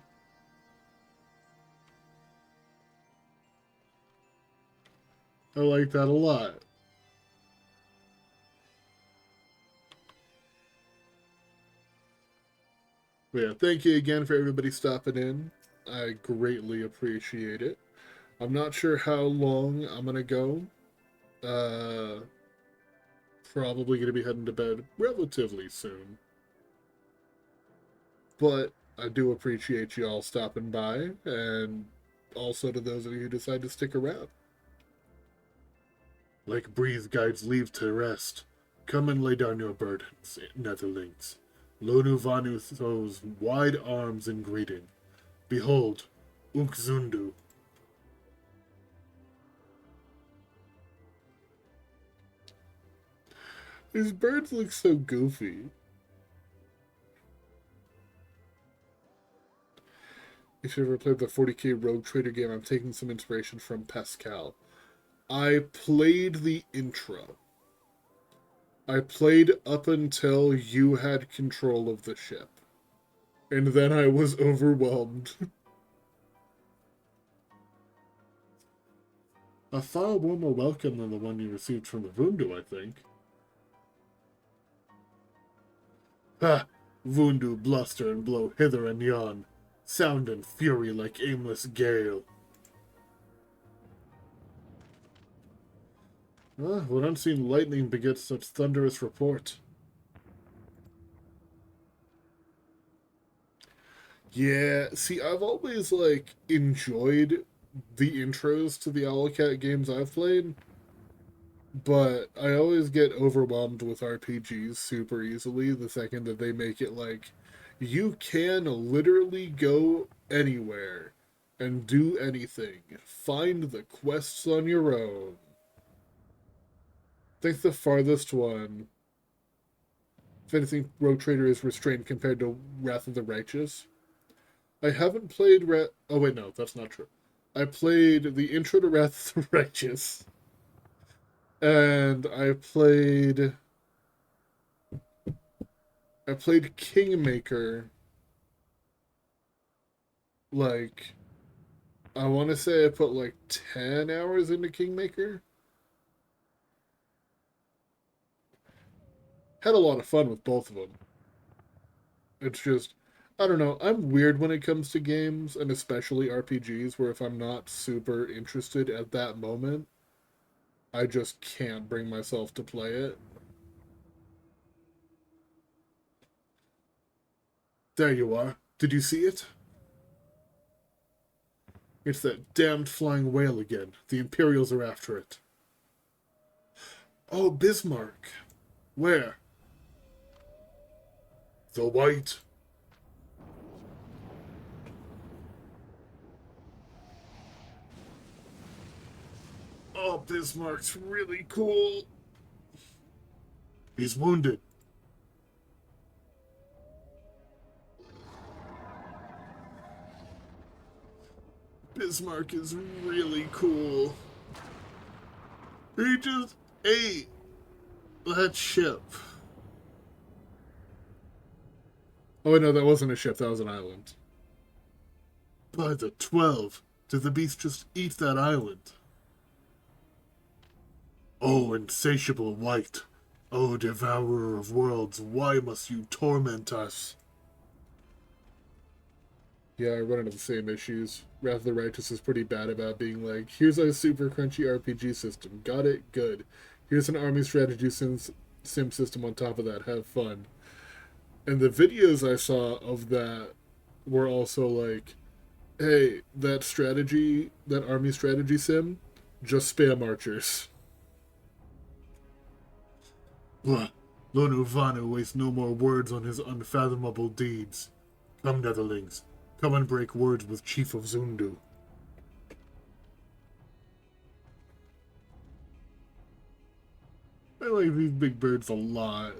I like that a lot. But yeah, thank you again for everybody stopping in. I greatly appreciate it. I'm not sure how long I'm going to go. Probably going to be heading to bed relatively soon. But I do appreciate you all stopping by, and also to those of you who decide to stick around. Like breathe guides leave to rest. Come and lay down your burdens, Netherlings. Lonu Vanu throws wide arms in greeting. Behold, Unkzundu. These birds look so goofy. If you ever played the 40k Rogue Trader game, I'm taking some inspiration from Pascal. I played the intro. I played up until you had control of the ship. And then I was overwhelmed. A far warmer welcome than the one you received from the Vundu, I think. Ha! Vundu bluster and blow hither and yon. Sound and fury like aimless gale. When unseen lightning begets such thunderous report. Yeah, see, I've always, like, enjoyed the intros to the Owlcat games I've played, but I always get overwhelmed with RPGs super easily the second that they make it, like, you can literally go anywhere and do anything. Find the quests on your own. I think the farthest one, if anything, Rogue Trader is restrained compared to Wrath of the Righteous. I haven't played oh wait, no, that's not true. I played the intro to Wrath of the Righteous. And I played Kingmaker. Like, I want to say I put like 10 hours into Kingmaker. Had a lot of fun with both of them. It's just, I don't know, I'm weird when it comes to games, and especially RPGs, where if I'm not super interested at that moment, I just can't bring myself to play it. There you are. Did you see it? It's that damned flying whale again. The Imperials are after it. Oh, Bismarck. Where? The White. Oh, Bismarck's really cool. He's wounded. Bismarck is really cool. He just ate that ship. Oh, no, that wasn't a ship. That was an island. By the 12, did the beast just eat that island? Oh, insatiable White. Oh, devourer of worlds, why must you torment us? Yeah, I run into the same issues. Wrath of the Righteous is pretty bad about being like, here's a super crunchy RPG system. Got it? Good. Here's an army strategy sim system on top of that. Have fun. And the videos I saw of that were also like, hey, that army strategy sim, just spam archers. Blah. Lord Uvanu wastes no more words on his unfathomable deeds. Come, Netherlings. Come and break words with Chief of Zundu. I like these big birds a lot.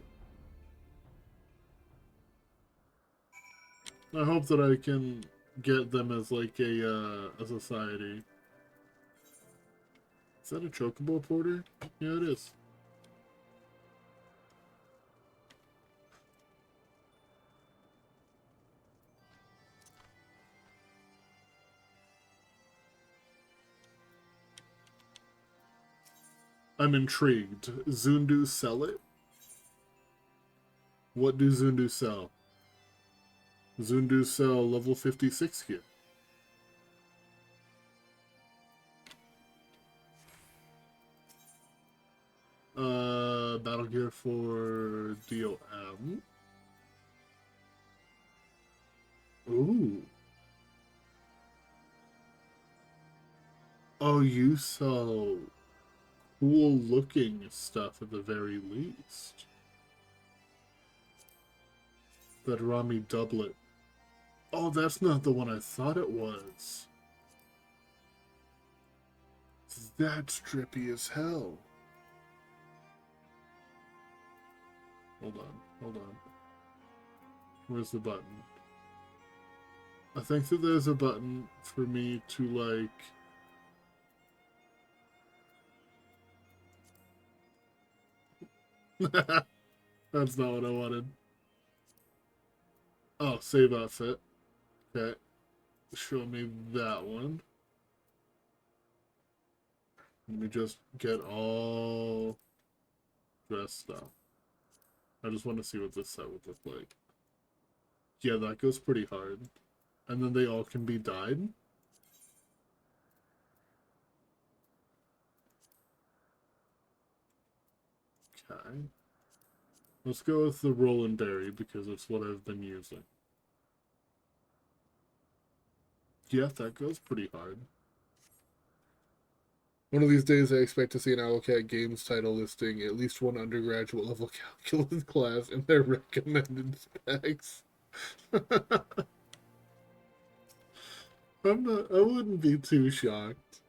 I hope that I can get them as like a society. Is that a chocobo porter? Yeah, it is. I'm intrigued. Zundu sell it? What do Zundu sell? Zundu sell level 56 gear. Battle gear for DOM. Ooh. Oh, you sell cool looking stuff at the very least. That Rami doublet. Oh, that's not the one I thought it was. That's trippy as hell. Hold on. Where's the button? I think that there's a button for me to, like... That's not what I wanted. Oh, save outfit. Okay. Show me that one. Let me just get all dressed up. I just want to see what this set would look like. Yeah, that goes pretty hard. And then they all can be dyed. Okay. Let's go with the Roland Berry because it's what I've been using. Yeah, that goes pretty hard. One of these days I expect to see an Owlcat Games title listing at least one undergraduate level calculus class in their recommended specs. I wouldn't be too shocked.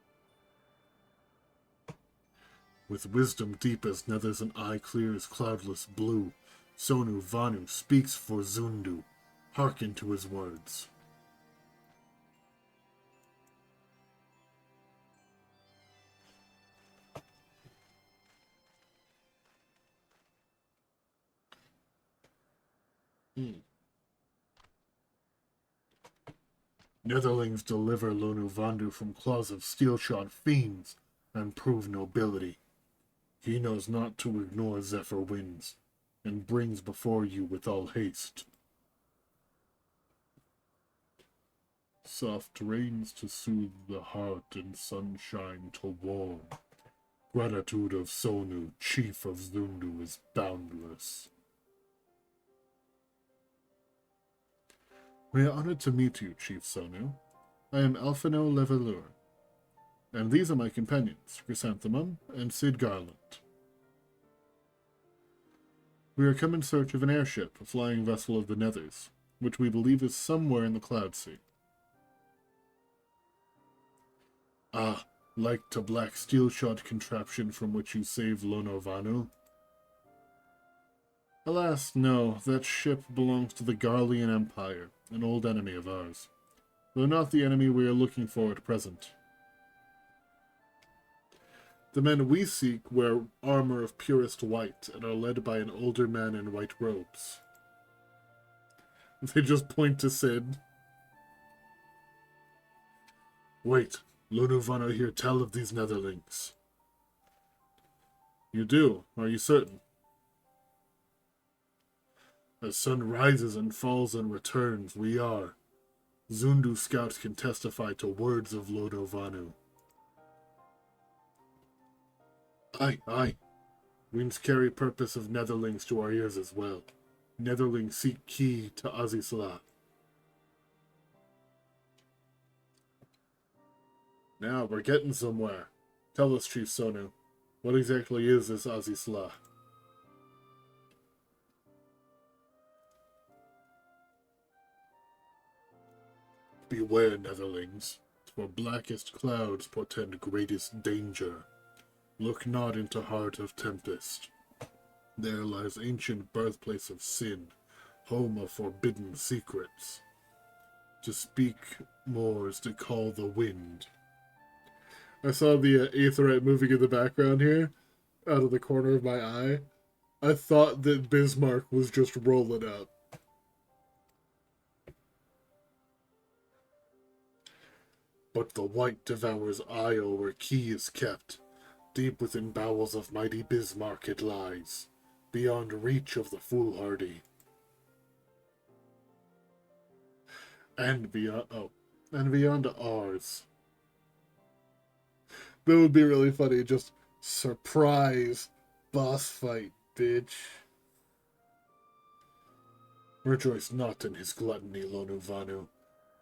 With wisdom deep as nethers and eye clear as cloudless blue, Sonu Vanu speaks for Zundu. Hearken to his words. Netherlings deliver Lonu Vandu from claws of steel-shod fiends and prove nobility. He knows not to ignore Zephyr winds, and brings before you with all haste. Soft rains to soothe the heart and sunshine to warm. Gratitude of Sonu, chief of Zundu, is boundless. We are honored to meet you, Chief Sonu. I am Alphino Levelure, and these are my companions, Chrysanthemum and Sid Garland. We are come in search of an airship, a flying vessel of the Nethers, which we believe is somewhere in the Cloud Sea. Ah, like to black steel-shod contraption from which you saved Lono Vanu? Alas, no, that ship belongs to the Garlean Empire, an old enemy of ours, though not the enemy we are looking for at present. The men we seek wear armor of purest white and are led by an older man in white robes. They just point to Sid. Wait, Lunuvano here tell of these Netherlings. You do, are you certain? As sun rises and falls and returns, we are. Zundu scouts can testify to words of Lodovanu. Aye. Winds carry purpose of Netherlings to our ears as well. Netherlings seek key to Azisla. Now we're getting somewhere. Tell us, Chief Sonu, what exactly is this Azisla? Beware, Netherlings, for blackest clouds portend greatest danger. Look not into heart of tempest. There lies ancient birthplace of sin, home of forbidden secrets. To speak more is to call the wind. I saw the Aetheryte moving in the background here, out of the corner of my eye. I thought that Bismarck was just rolling up. But the white devours isle where key is kept. Deep within bowels of mighty Bismarck it lies, beyond reach of the foolhardy. And beyond ours. That would be really funny, just surprise boss fight, bitch. Rejoice not in his gluttony, Lonuvanu,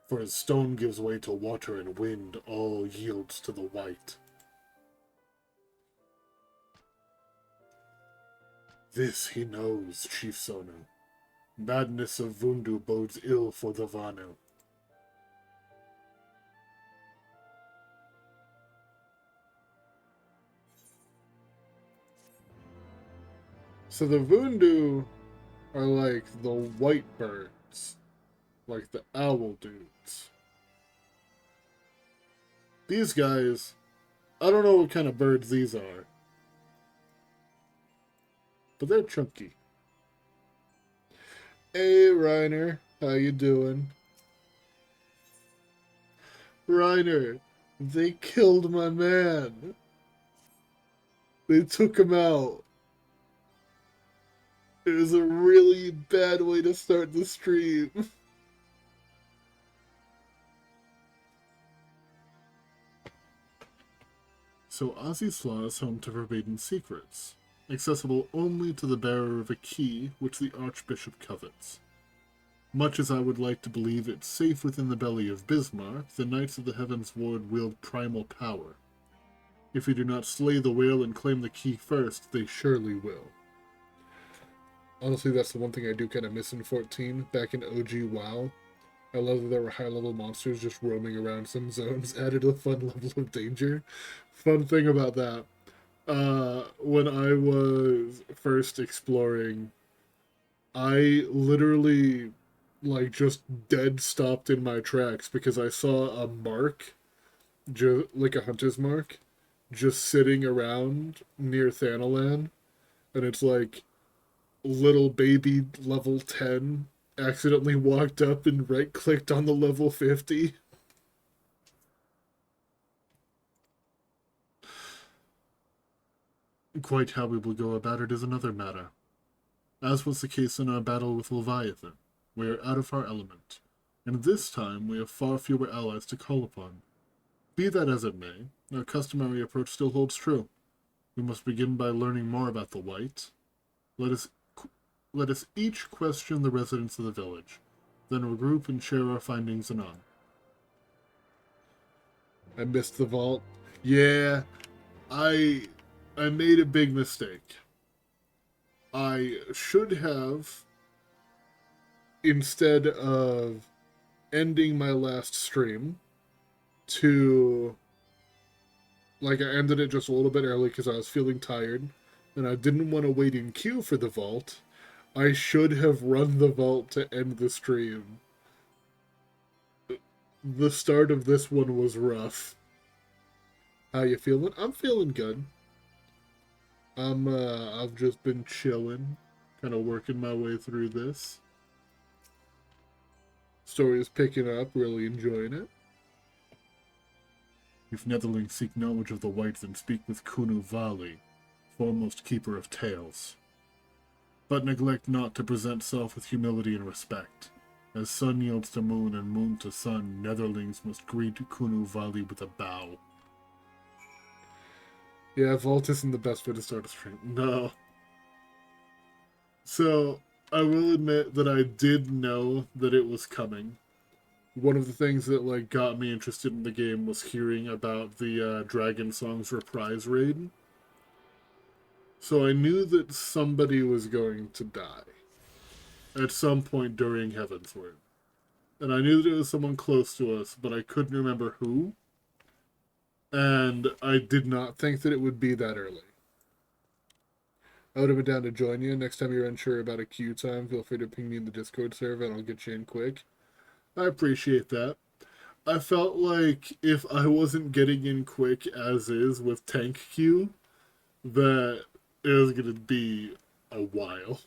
for as stone gives way to water and wind, all yields to the white. This he knows, Chief Sonu. Madness of Vundu bodes ill for the Vanu. So the Vundu are like the white birds, like the owl dudes. These guys, I don't know what kind of birds these are, but they're chunky. Hey, Reiner, how you doing? Reiner, they killed my man. They took him out. It was a really bad way to start the stream. So Azisla is home to forbidden secrets, accessible only to the bearer of a key which the Archbishop covets. Much as I would like to believe it's safe within the belly of Bismarck, the Knights of the Heavensward wield primal power. If we do not slay the whale and claim the key first, they surely will. Honestly, that's the one thing I do kind of miss in 14, back in OG WoW. I love that there were high-level monsters just roaming around some zones, added a fun level of danger. Fun thing about that, when I was first exploring, I literally, like, just dead stopped in my tracks because I saw a mark, like a hunter's mark, just sitting around near Thanalan, and it's like, little baby level 10 accidentally walked up and right-clicked on the level 50. Quite how we will go about it is another matter. As was the case in our battle with Leviathan, we are out of our element, and this time we have far fewer allies to call upon. Be that as it may, our customary approach still holds true. We must begin by learning more about the White. Let us each question the residents of the village, then regroup and share our findings anon. I missed the vault. Yeah, I made a big mistake. I should have, instead of ending my last stream, I ended it just a little bit early because I was feeling tired, and I didn't want to wait in queue for the vault. I should have run the vault to end the stream. The start of this one was rough. How you feeling? I'm feeling good. I've just been chilling, kind of working my way through this. Story is picking up, really enjoying it. If Netherlings seek knowledge of the White, then speak with Kunu Vali, foremost keeper of tales. But neglect not to present self with humility and respect. As sun yields to moon and moon to sun, Netherlings must greet Kunu Vali with a bow. Yeah, vault isn't the best way to start a stream. No. So, I will admit that I did know that it was coming. One of the things that, got me interested in the game was hearing about the Dragon Songs Reprise raid. So I knew that somebody was going to die at some point during Heavensward. And I knew that it was someone close to us, but I couldn't remember who. And I did not think that it would be that early. I would have been down to join you. Next time you're unsure about a queue time, feel free to ping me in the Discord server and I'll get you in quick. I appreciate that. I felt like if I wasn't getting in quick as is with tank queue, that it was going to be a while.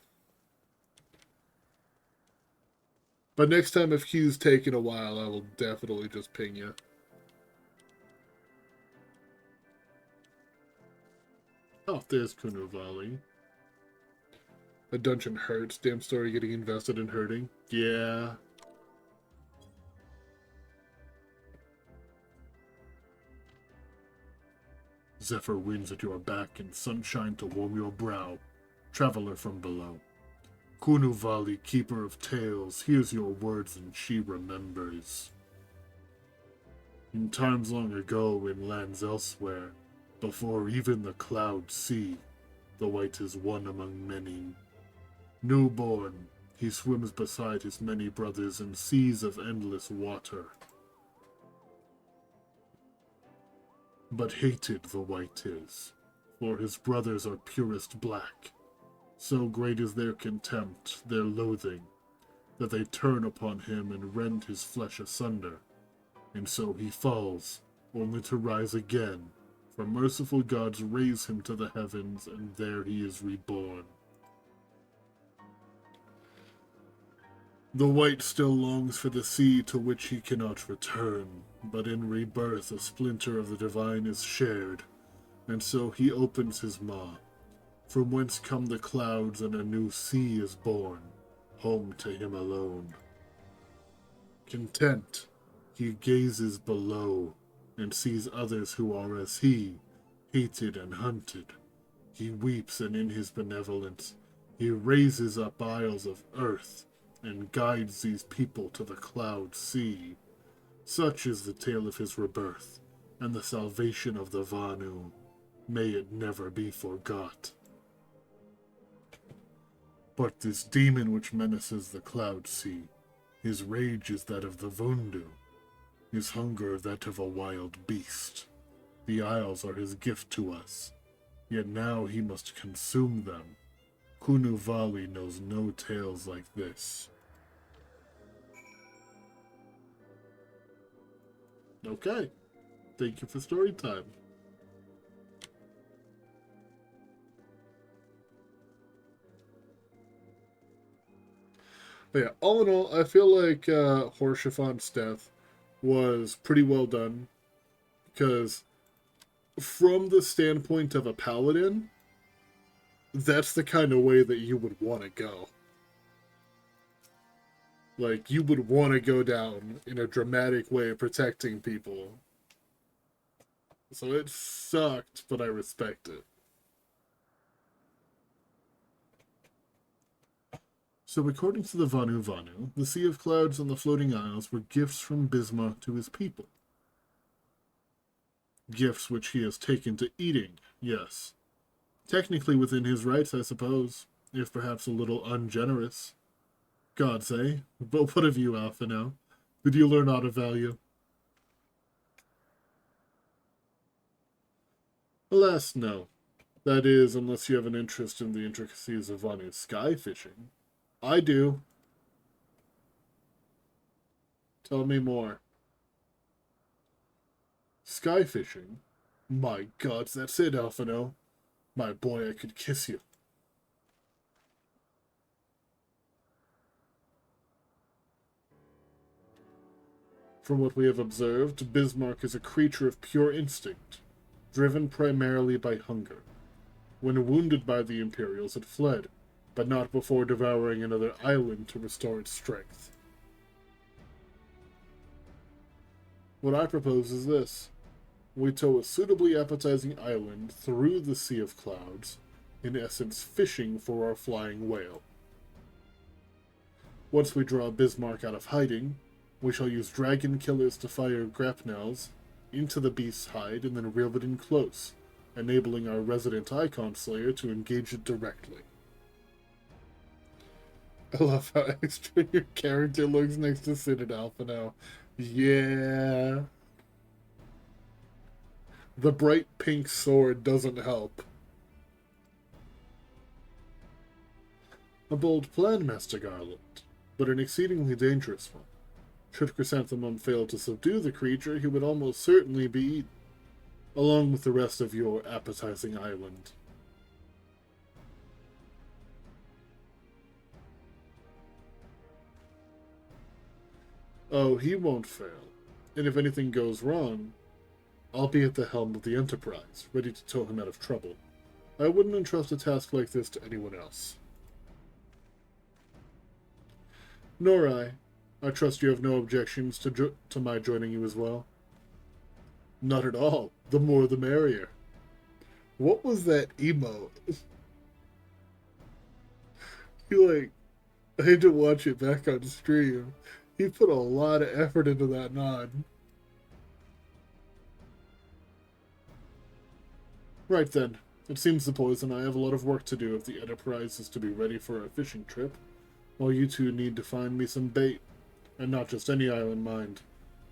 But next time if queue's taking a while, I will definitely just ping you. Oh, there's Kunu Vali. A dungeon hurts. Damn story getting invested in hurting. Yeah. Zephyr winds at your back and sunshine to warm your brow. Traveler from below. Kunu Vali, keeper of tales, hears your words and she remembers. In times long ago, in lands elsewhere, before even the clouds see, the White is one among many. Newborn, he swims beside his many brothers in seas of endless water. But hated the White is, for his brothers are purest black. So great is their contempt, their loathing, that they turn upon him and rend his flesh asunder. And so he falls, only to rise again, for merciful gods raise him to the heavens, and there he is reborn. The White still longs for the sea to which he cannot return, but in rebirth a splinter of the divine is shared, and so he opens his maw, from whence come the clouds and a new sea is born, home to him alone. Content, he gazes below, and sees others who are as he, hated and hunted. He weeps, and in his benevolence, he raises up isles of earth, and guides these people to the cloud sea. Such is the tale of his rebirth, and the salvation of the Vanu. May it never be forgot. But this demon which menaces the cloud sea, His rage is that of the Vundu, his hunger that of a wild beast. The Isles are his gift to us, yet now he must consume them. Kunuvali knows no tales like this. Okay, thank you for story time. But yeah, all in all, I feel like Horshafan's death was pretty well done, because from the standpoint of a paladin, that's the kind of way that you would want to go. Like, you would want to go down in a dramatic way protecting people. So it sucked, but I respect it. So according to the Vanu, the Sea of Clouds and the Floating Isles were gifts from Bismarck to his people. Gifts which he has taken to eating, yes. Technically within his rights, I suppose, if perhaps a little ungenerous. Gods, eh? But what of you, Alpha, now? Did you learn aught of value? Alas, no. That is, unless you have an interest in the intricacies of Vanu's sky fishing. I do. Tell me more. Sky fishing? My gods, that's it, Alphino. My boy, I could kiss you. From what we have observed, Bismarck is a creature of pure instinct, driven primarily by hunger. When wounded by the Imperials, it fled, but not before devouring another island to restore its strength. What I propose is this. We tow a suitably appetizing island through the Sea of Clouds, in essence fishing for our flying whale. Once we draw Bismarck out of hiding, we shall use dragon killers to fire grapnels into the beast's hide and then reel it in close, enabling our resident Icon Slayer to engage it directly. I love how extra your character looks next to Sid Alpha now. Yeah. The bright pink sword doesn't help. A bold plan, Master Garland, but an exceedingly dangerous one. Should Chrysanthemum fail to subdue the creature, he would almost certainly be eaten, along with the rest of your appetizing island. Oh, he won't fail, and if anything goes wrong, I'll be at the helm of the Enterprise, ready to tow him out of trouble. I wouldn't entrust a task like this to anyone else. Nor I. I trust you have no objections to my joining you as well. Not at all. The more the merrier. What was that emote? I had to watch it back on stream. He put a lot of effort into that nod. Right then. It seems the boys and I have a lot of work to do if the Enterprise is to be ready for a fishing trip, while you two need to find me some bait. And not just any island, mind.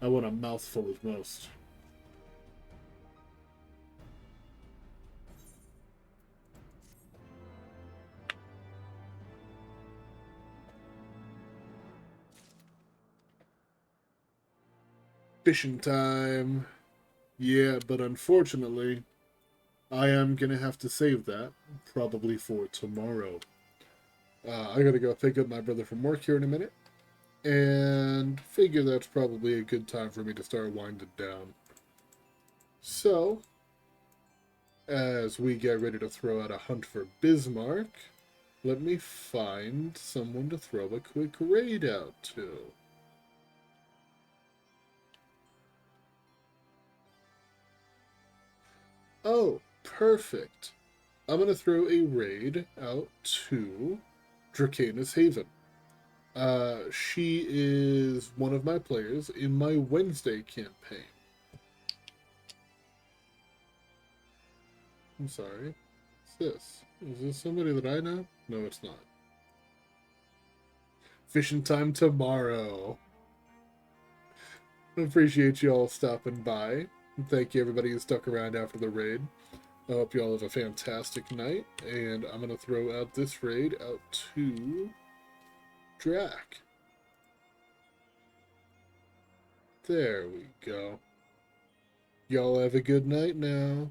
I want a mouthful at most. Fishing time. Yeah, but unfortunately, I am gonna have to save that, probably for tomorrow. I gotta go pick up my brother from work here in a minute, and figure that's probably a good time for me to start winding down. So, as we get ready to throw out a hunt for Bismarck, let me find someone to throw a quick raid out to. Oh, perfect. I'm going to throw a raid out to Dracanis Haven. She is one of my players in my Wednesday campaign. I'm sorry. What's this? Is this somebody that I know? No, it's not. Fishing time tomorrow. I appreciate you all stopping by. And thank you everybody who stuck around after the raid. I hope you all have a fantastic night. And I'm going to throw out this raid out to Drac. There we go. Y'all have a good night now.